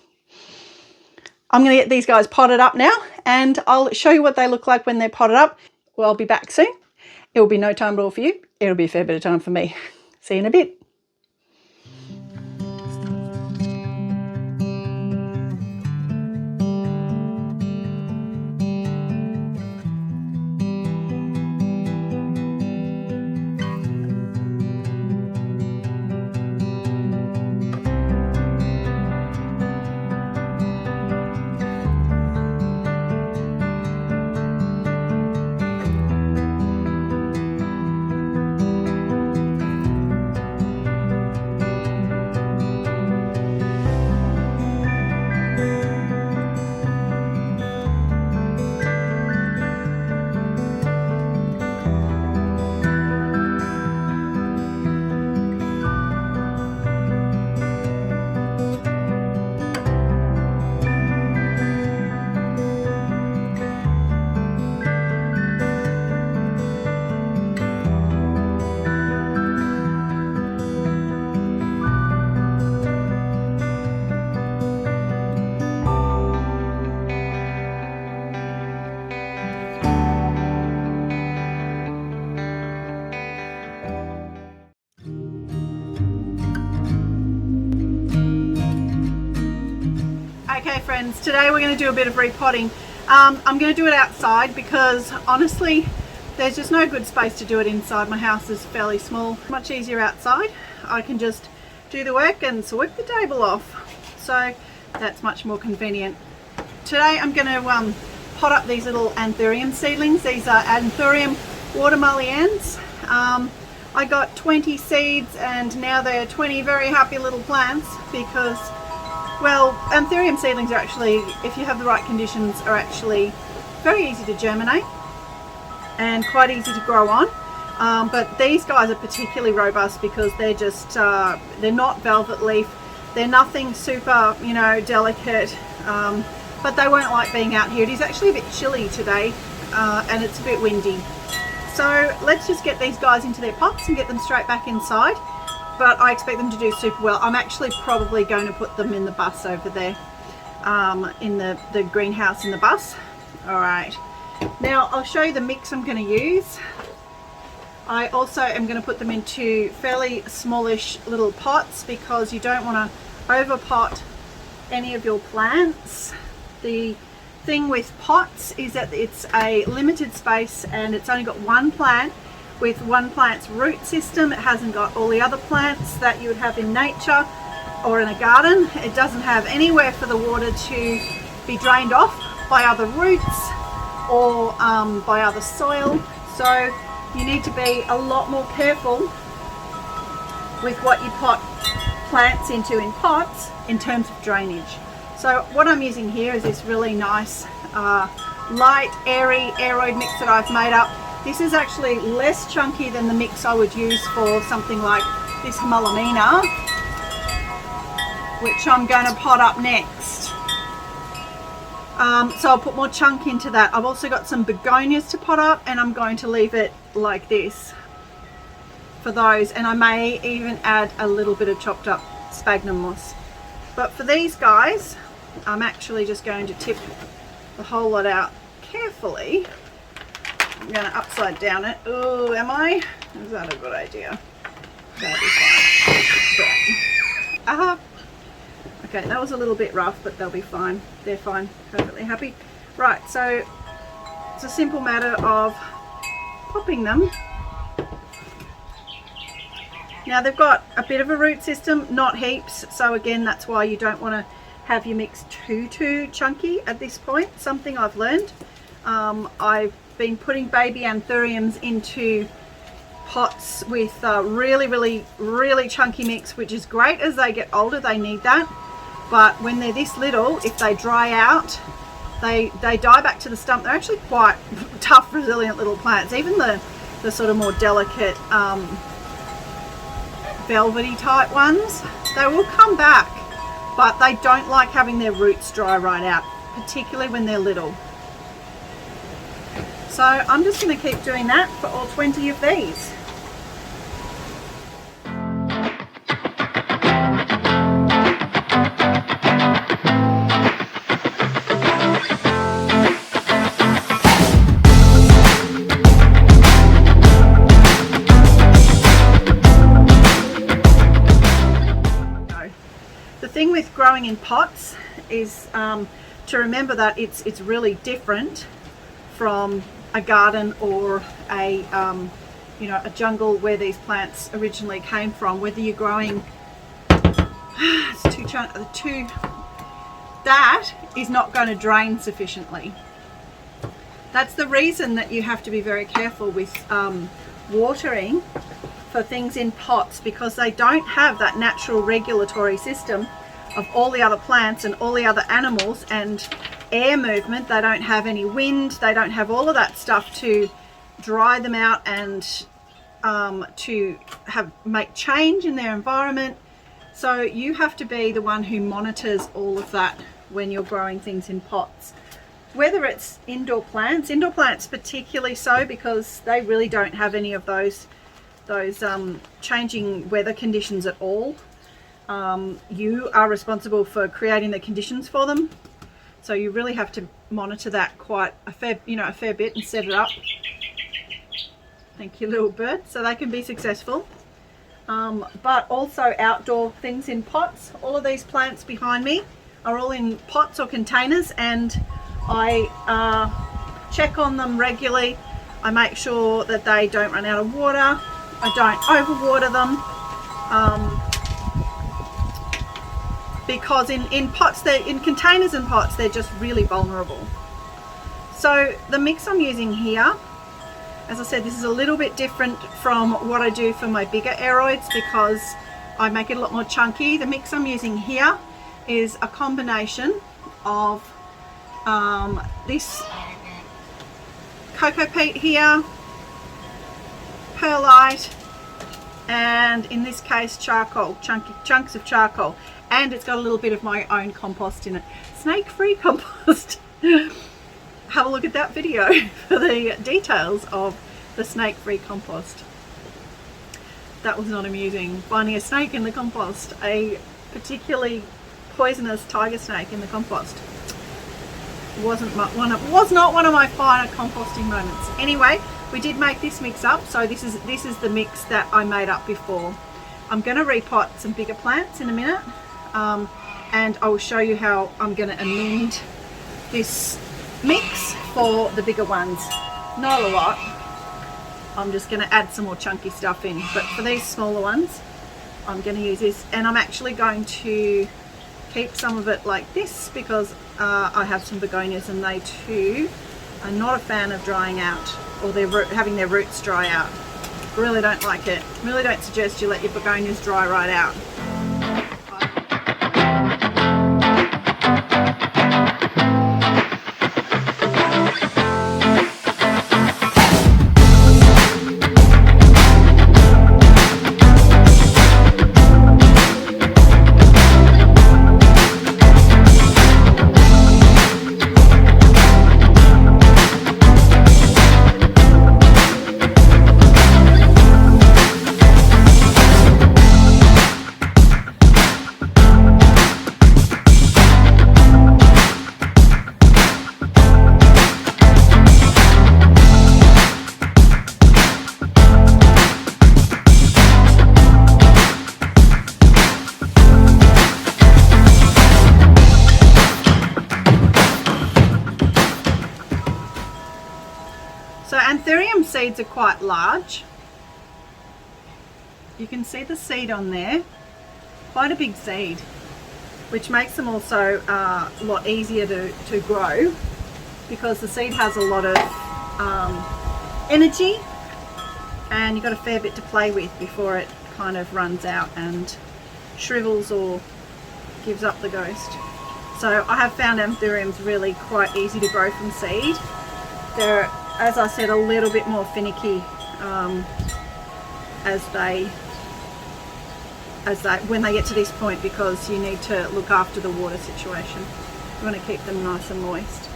I'm going to get these guys potted up now, and I'll show you what they look like when they're potted up. Well, I'll be back soon. It will be no time at all for you. It'll be a fair bit of time for me. See you in a bit. Okay friends, today we're going to do a bit of repotting. I'm going to do it outside because honestly there's just no good space to do it inside. My house is fairly small. Much easier outside. I can just do the work and sweep the table off. So that's much more convenient. Today I'm going to pot up these little anthurium seedlings. These are anthurium watermullians. I got 20 seeds and now they're 20 very happy little plants because, well, anthurium seedlings are actually, if you have the right conditions, are actually very easy to germinate and quite easy to grow on. But these guys are particularly robust because they're just, they're not velvet leaf. They're nothing super, you know, delicate, but they won't like being out here. It is actually a bit chilly today and it's a bit windy. So let's just get these guys into their pots and get them straight back inside. But I expect them to do super well. I'm actually probably going to put them in the bus over there, in the greenhouse in the bus. All right, now I'll show you the mix I'm going to use. I also am going to put them into fairly smallish little pots because you don't want to overpot any of your plants. The thing with pots is that it's a limited space and it's only got one plant with one plant's root system. It hasn't got all the other plants that you would have in nature or in a garden. It doesn't have anywhere for the water to be drained off by other roots or by other soil. So you need to be a lot more careful with what you pot plants into in pots in terms of drainage. So what I'm using here is this really nice light airy aeroid mix that I've made up. This is actually less chunky than the mix I would use for something like this Melamina, which I'm going to pot up next. So I'll put more chunk into that. I've also got some begonias to pot up and I'm going to leave it like this for those, and I may even add a little bit of chopped up sphagnum moss. But for these guys, I'm actually just going to tip the whole lot out carefully. I'm going to upside down it. Oh, am I? Is that a good idea? That'll be fine. Aha. Okay, that was a little bit rough, but they'll be fine. They're fine. Perfectly happy. Right, so it's a simple matter of popping them. Now they've got a bit of a root system, not heaps. So again, that's why you don't want to have your mix too chunky at this point. Something I've learned. I've been putting baby anthuriums into pots with really chunky mix, which is great. As they get older, they need that. But when they're this little, if they dry out, they die back to the stump. They're actually quite tough, resilient little plants. Even the sort of more delicate velvety type ones, they will come back, but they don't like having their roots dry right out, particularly when they're little. So I'm just going to keep doing that for all 20 of these. The thing with growing in pots is to remember that it's really different from a garden or a you know, a jungle where these plants originally came from. Whether you're growing that is not going to drain sufficiently. That's the reason that you have to be very careful with watering for things in pots, because they don't have that natural regulatory system of all the other plants and all the other animals and air movement. They don't have any wind, they don't have all of that stuff to dry them out and to make change in their environment. So you have to be the one who monitors all of that when you're growing things in pots. Whether it's indoor plants particularly so, because they really don't have any of those changing weather conditions at all. You are responsible for creating the conditions for them, so you really have to monitor that quite a fair bit and set it up. Thank you, little bird, so they can be successful. But also outdoor things in pots. All of these plants behind me are all in pots or containers, and I check on them regularly. I make sure that they don't run out of water. I don't overwater them. Because in pots, in containers and pots, they're just really vulnerable. So the mix I'm using here, as I said, this is a little bit different from what I do for my bigger aeroids because I make it a lot more chunky. The mix I'm using here is a combination of this cocoa peat here, perlite, and in this case charcoal, chunks of charcoal. And it's got a little bit of my own compost in it. Snake-free compost. Have a look at that video for the details of the snake-free compost. That was not amusing. Finding a snake in the compost. A particularly poisonous tiger snake in the compost. Was not one of my finer composting moments. Anyway, we did make this mix up. So this is the mix that I made up before. I'm going to repot some bigger plants in a minute. And I will show you how I'm going to amend this mix for the bigger ones. Not a lot. I'm just going to add some more chunky stuff in. But for these smaller ones, I'm going to use this. And I'm actually going to keep some of it like this because I have some begonias and they too are not a fan of drying out or having their roots dry out. Really don't like it. Really don't suggest you let your begonias dry right out. So anthurium seeds are quite large. You can see the seed on there, quite a big seed, which makes them also a lot easier to grow because the seed has a lot of energy and you've got a fair bit to play with before it kind of runs out and shrivels or gives up the ghost. So I have found anthuriums really quite easy to grow from seed. They're, as I said, a little bit more finicky when they get to this point, because you need to look after the water situation. You want to keep them nice and moist.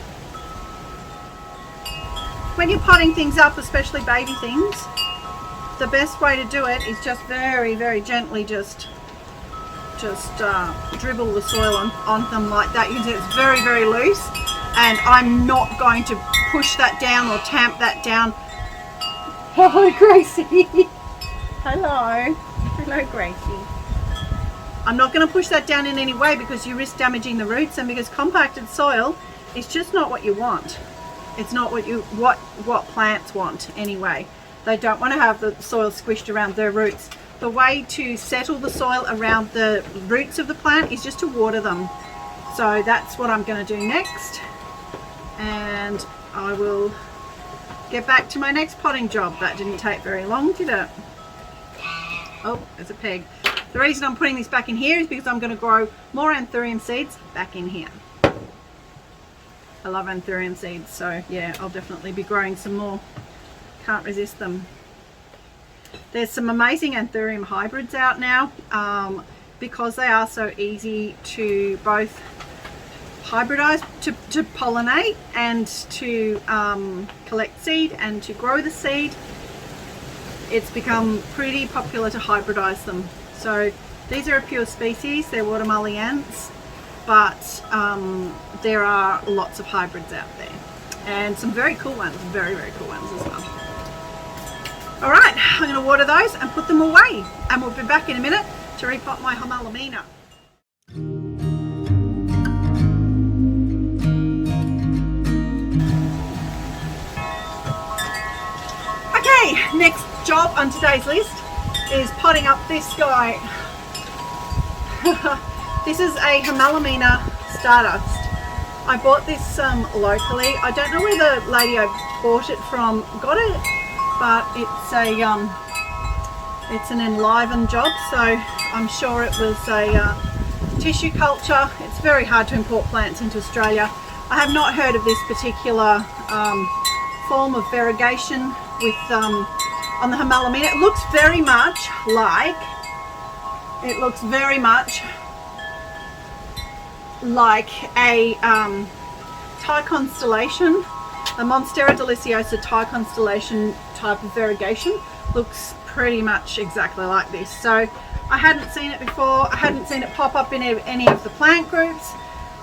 When you're potting things up, especially baby things, the best way to do it is just very, very gently just dribble the soil on them like that. You can see it's very, very loose, and I'm not going to push that down or tamp that down. Hello, Gracie. Hello. Hello, Gracie. I'm not going to push that down in any way, because you risk damaging the roots, and because compacted soil is just not what you want. It's not what plants want anyway. They don't want to have the soil squished around their roots. The way to settle the soil around the roots of the plant is just to water them. So that's what I'm going to do next, and I will get back to my next potting job. That didn't take very long, did it? Oh, there's a peg. The reason I'm putting this back in here is because I'm going to grow more anthurium seeds back in here. I love anthurium seeds, so yeah, I'll definitely be growing some more. Can't resist them. There's some amazing anthurium hybrids out now, because they are so easy to both hybridize, to pollinate, and to collect seed and to grow the seed. It's become pretty popular to hybridize them. So these are a pure species, they're watermelon ants, but there are lots of hybrids out there, and some very cool ones, very, very cool ones as well. All right, I'm going to water those and put them away, and we'll be back in a minute to repot my homalamina. Okay, next job on today's list is potting up this guy. This is a homalamina stardust. I bought this locally. I don't know where the lady I bought it from got it, but it's an enliven job, so I'm sure it was a tissue culture. It's very hard to import plants into Australia. I have not heard of this particular form of variegation with on the homalamina. It looks very much like a Thai constellation. The Monstera deliciosa Thai constellation type of variegation looks pretty much exactly like this. So I hadn't seen it before. I hadn't seen it pop up in any of the plant groups.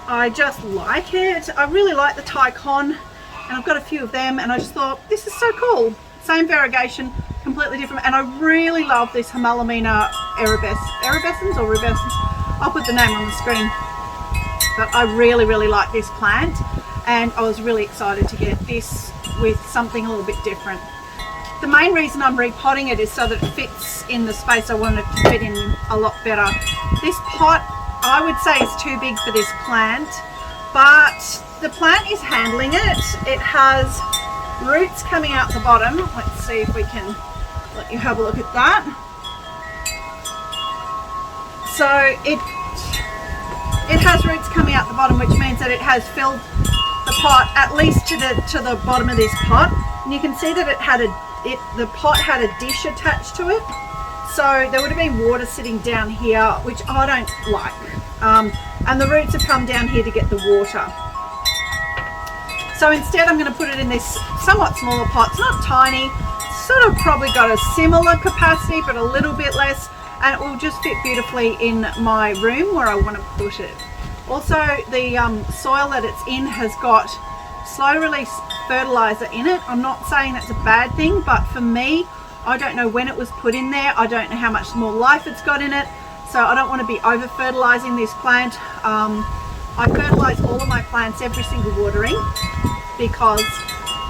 I just like it. I really like the Thai con, and I've got a few of them, and I just thought this is so cool. Same variegation, completely different, and I really love this homalamina erubescens or rubescens. I'll put the name on the screen. But I really, really like this plant, and I was really excited to get this with something a little bit different. The main reason I'm repotting it is so that it fits in the space I want it to fit in a lot better. This pot, I would say, is too big for this plant, but the plant is handling it. It has roots coming out the bottom. Let's see if we can let you have a look at that. So it has roots coming out the bottom, which means that it has filled the pot at least to the bottom of this pot, and you can see that the pot had a dish attached to it, so there would have been water sitting down here, which I don't like, and the roots have come down here to get the water. So instead I'm going to put it in this somewhat smaller pot. It's not tiny, it's sort of probably got a similar capacity but a little bit less, and it will just fit beautifully in my room where I want to put it. Also, the soil that it's in has got slow release fertilizer in it. I'm not saying that's a bad thing, but for me, I don't know when it was put in there. I don't know how much more life it's got in it, so I don't want to be over fertilizing this plant. I fertilize all of my plants every single watering, because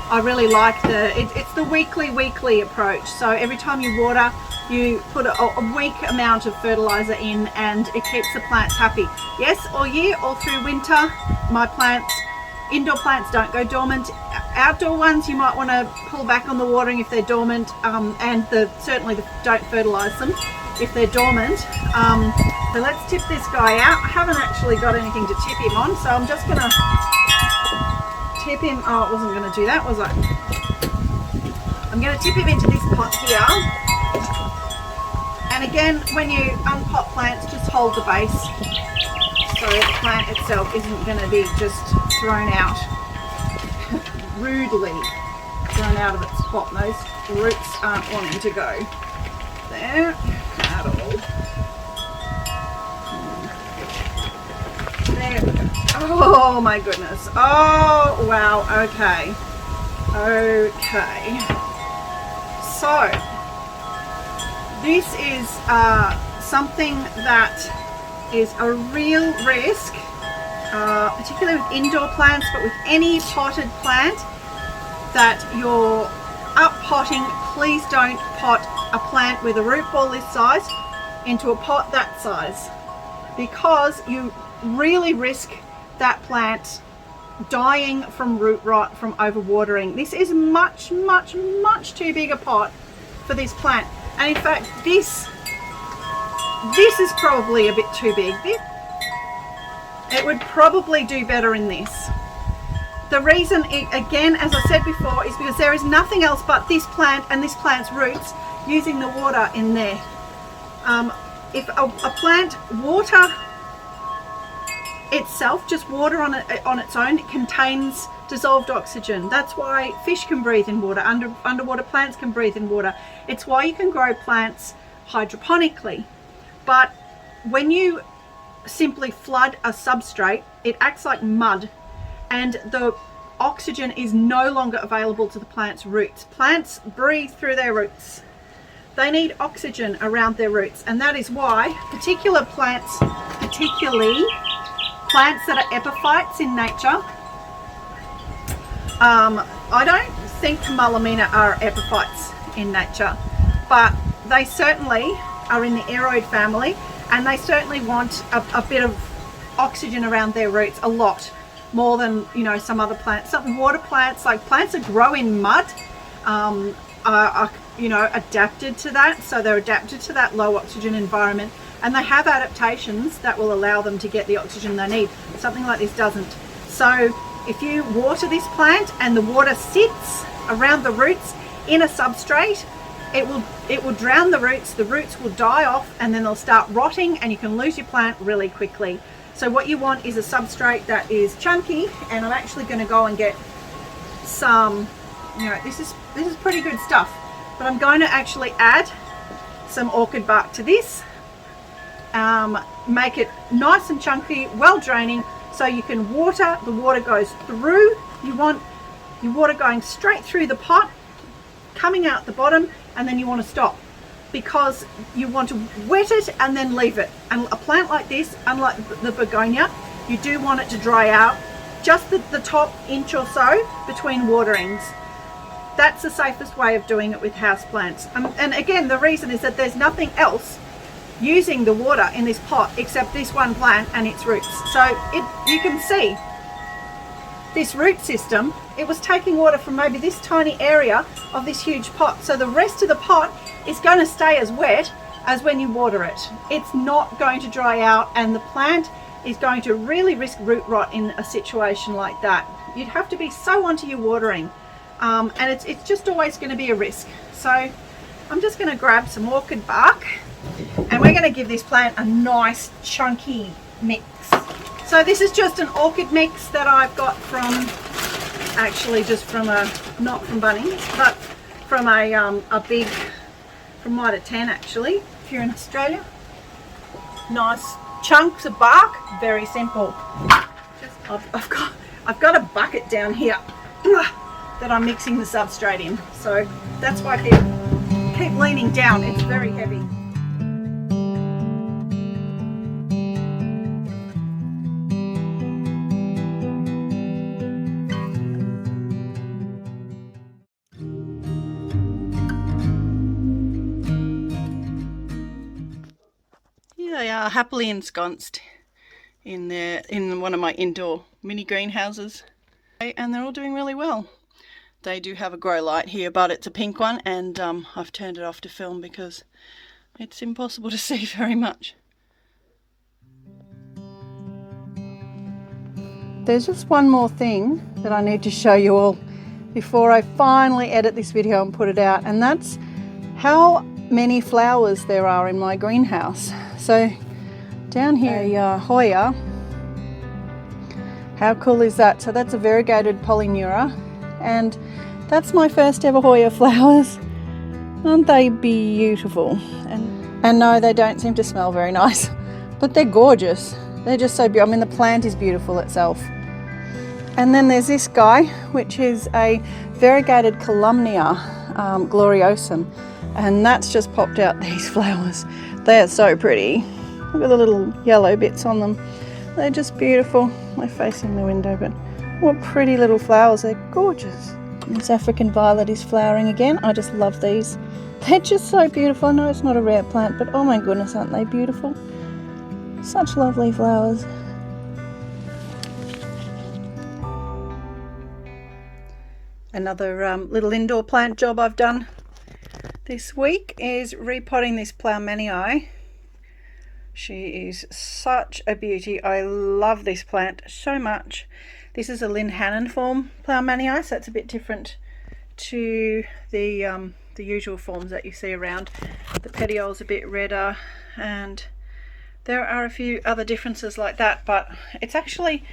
I really like it's the weekly approach. So every time you water, you put a weak amount of fertilizer in, and it keeps the plants happy. Yes, all year, all through winter, my plants, indoor plants, don't go dormant. outdoor ones, you might want to pull back on the watering if they're dormant, and certainly don't fertilise them if they're dormant. So let's tip this guy out. I haven't actually got anything to tip him on, so I'm just going to tip him. Oh, I wasn't going to do that, was I? I'm going to tip him into this pot here. And again, when you unpot plants, just hold the base so the plant itself isn't going to be just thrown out, rudely thrown out of its pot. Those roots aren't wanting to go there at all. There we go. Oh my goodness. Oh wow. Okay. Okay. So this is something that is a real risk, particularly with indoor plants, but with any potted plant that you're up potting. Please don't pot a plant with a root ball this size into a pot that size, because you really risk that plant dying from root rot from overwatering. This is much too big a pot for this plant, and in fact this is probably a bit too big. It would probably do better in this. The reason, again, as I said before, is because there is nothing else but this plant and this plant's roots using the water in there. If a plant water itself, just water on its own, it contains dissolved oxygen. That's why fish can breathe in water, underwater plants can breathe in water. It's why you can grow plants hydroponically. But when you simply flood a substrate, it acts like mud, and the oxygen is no longer available to the plant's roots. Plants breathe through their roots. They need oxygen around their roots, and that is why particular plants, particularly plants that are epiphytes in nature, I don't think Camellimina are epiphytes in nature, but they certainly are in the aeroid family, and they certainly want a bit of oxygen around their roots, a lot more than, you know, some other plants. Some water plants, like plants that grow in mud, are you know, adapted to that. So they're adapted to that low oxygen environment, and they have adaptations that will allow them to get the oxygen they need. Something like this doesn't. So if you water this plant and the water sits around the roots in a substrate, it will drown the roots will die off, and then they'll start rotting, and you can lose your plant really quickly. So what you want is a substrate that is chunky, and I'm actually going to go and get some, you know, this is pretty good stuff, but I'm going to actually add some orchid bark to this, make it nice and chunky, well draining, so you can water. The water goes through. You want your water going straight through the pot, coming out the bottom, and then you want to stop, because you want to wet it and then leave it. And a plant like this, unlike the begonia, you do want it to dry out just the top inch or so between waterings. That's the safest way of doing it with house plants. And again, the reason is that there's nothing else using the water in this pot except this one plant and its roots. So you can see this root system, it was taking water from maybe this tiny area of this huge pot. So the rest of the pot is going to stay as wet as when you water it. It's not going to dry out, and the plant is going to really risk root rot in a situation like that. You'd have to be so onto your watering, and it's just always going to be a risk. So I'm just going to grab some orchid bark, and we're going to give this plant a nice chunky mix. So this is just an orchid mix that I've got from, actually just from not from Bunnings, but from a big, from Mitre 10 actually, if you're in Australia. Nice chunks of bark, very simple. I've got a bucket down here that I'm mixing the substrate in, so that's why I keep leaning down. It's very heavy. Here they are, happily ensconced in one of my indoor mini greenhouses, and they're all doing really well. they do have a grow light here, but it's a pink one, and I've turned it off to film because it's impossible to see very much. There's just one more thing that I need to show you all before I finally edit this video and put it out, and that's how many flowers there are in my greenhouse. So down here, a Hoya. How cool is that? So that's a variegated polynura, and that's my first ever Hoya flowers. Aren't they beautiful? And no, they don't seem to smell very nice, but they're gorgeous. They're just so beautiful. I mean, the plant is beautiful itself. And then there's this guy, which is a variegated columnia gloriosum, and that's just popped out these flowers. They're so pretty. Look at the little yellow bits on them. They're just beautiful. They're facing the window, but what pretty little flowers. They're gorgeous. This African violet is flowering again. I just love these. They're just so beautiful. I know it's not a rare plant, but oh my goodness, aren't they beautiful? Such lovely flowers. Another little indoor plant job I've done this week is repotting this Plougmanii. She is such a beauty. I love this plant so much. This is a Linhannon Plougmanii, so it's a bit different to the usual forms that you see around. The petiol's a bit redder, and there are a few other differences like that, but it's actually,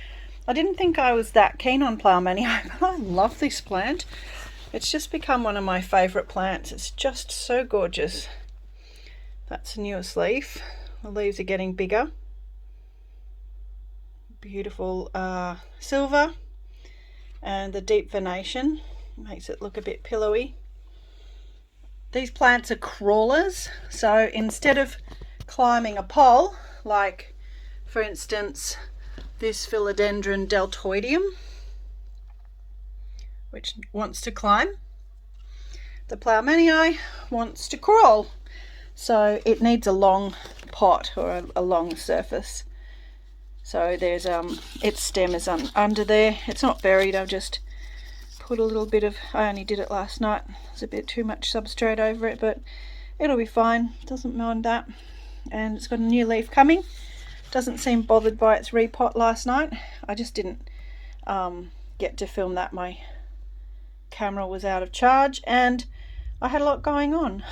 I didn't think I was that keen on Plougmanii, but I love this plant. It's just become one of my favourite plants. It's just so gorgeous. That's the newest leaf. The leaves are getting bigger. Beautiful silver, and the deep venation makes it look a bit pillowy. These plants are crawlers, so instead of climbing a pole, like for instance this philodendron deltoidium, which wants to climb, the Plougmanii wants to crawl. So it needs a long pot or a long surface. So there's its stem is under there. It's not buried. I've just put a little bit of, I only did it last night. There's a bit too much substrate over it, but it'll be fine. Doesn't mind that. And it's got a new leaf coming. Doesn't seem bothered by its repot last night. I just didn't get to film that. My camera was out of charge and I had a lot going on.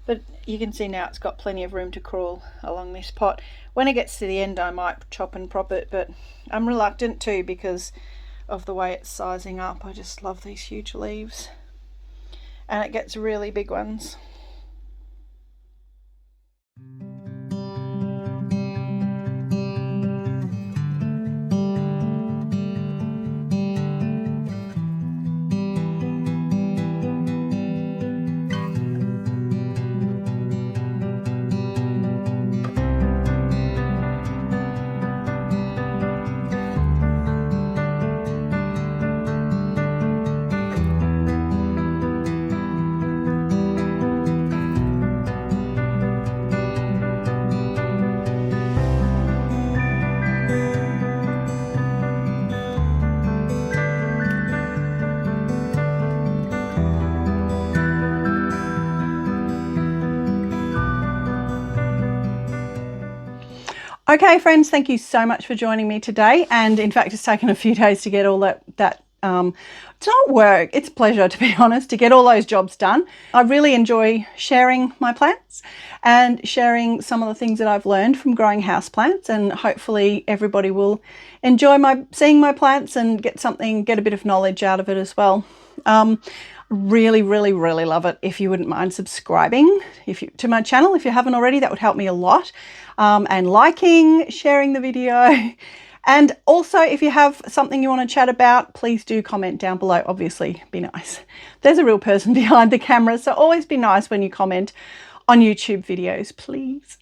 But you can see now it's got plenty of room to crawl along this pot. When it gets to the end I might chop and prop it, but I'm reluctant to because of the way it's sizing up. I just love these huge leaves, and it gets really big ones. Okay friends, thank you so much for joining me today, and in fact it's taken a few days to get all that it's not work, it's pleasure, to be honest, to get all those jobs done. I really enjoy sharing my plants and sharing some of the things that I've learned from growing house plants, and hopefully everybody will enjoy seeing my plants and get a bit of knowledge out of it as well. Really love it if you wouldn't mind subscribing to my channel if you haven't already. That would help me a lot, and liking, sharing the video, and also if you have something you want to chat about, please do comment down below. Obviously be nice, there's a real person behind the camera, so always be nice when you comment on YouTube videos, please.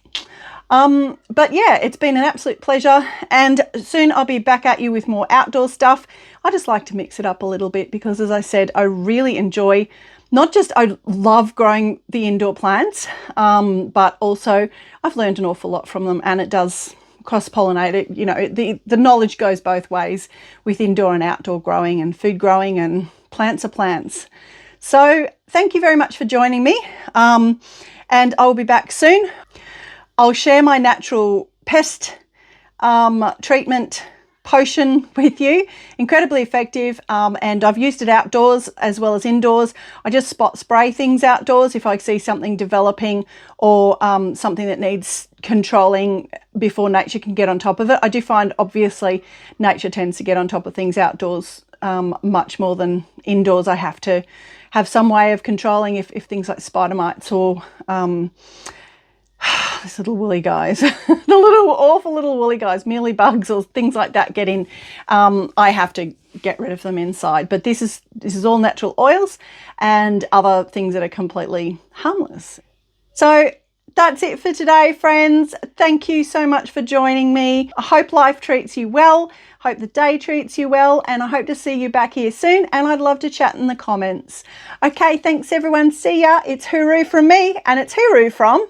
But yeah, it's been an absolute pleasure, and soon I'll be back at you with more outdoor stuff. I just like to mix it up a little bit because, as I said, I really enjoy, I love growing the indoor plants, but also I've learned an awful lot from them, and it does cross-pollinate it. You know, the knowledge goes both ways with indoor and outdoor growing and food growing and plants are plants. So thank you very much for joining me, and I'll be back soon. I'll share my natural pest treatment potion with you. Incredibly effective, and I've used it outdoors as well as indoors. I just spot spray things outdoors if I see something developing or something that needs controlling before nature can get on top of it. I do find obviously nature tends to get on top of things outdoors much more than indoors. I have to have some way of controlling if things like spider mites or these little woolly guys, the little awful little woolly guys, mealy bugs or things like that get in, I have to get rid of them inside. But this is all natural oils and other things that are completely harmless. So that's it for today, friends. Thank you so much for joining me. I hope life treats you well. Hope the day treats you well, and I hope to see you back here soon, and I'd love to chat in the comments. Okay, thanks everyone. See ya. It's hooroo from me, and it's hooroo from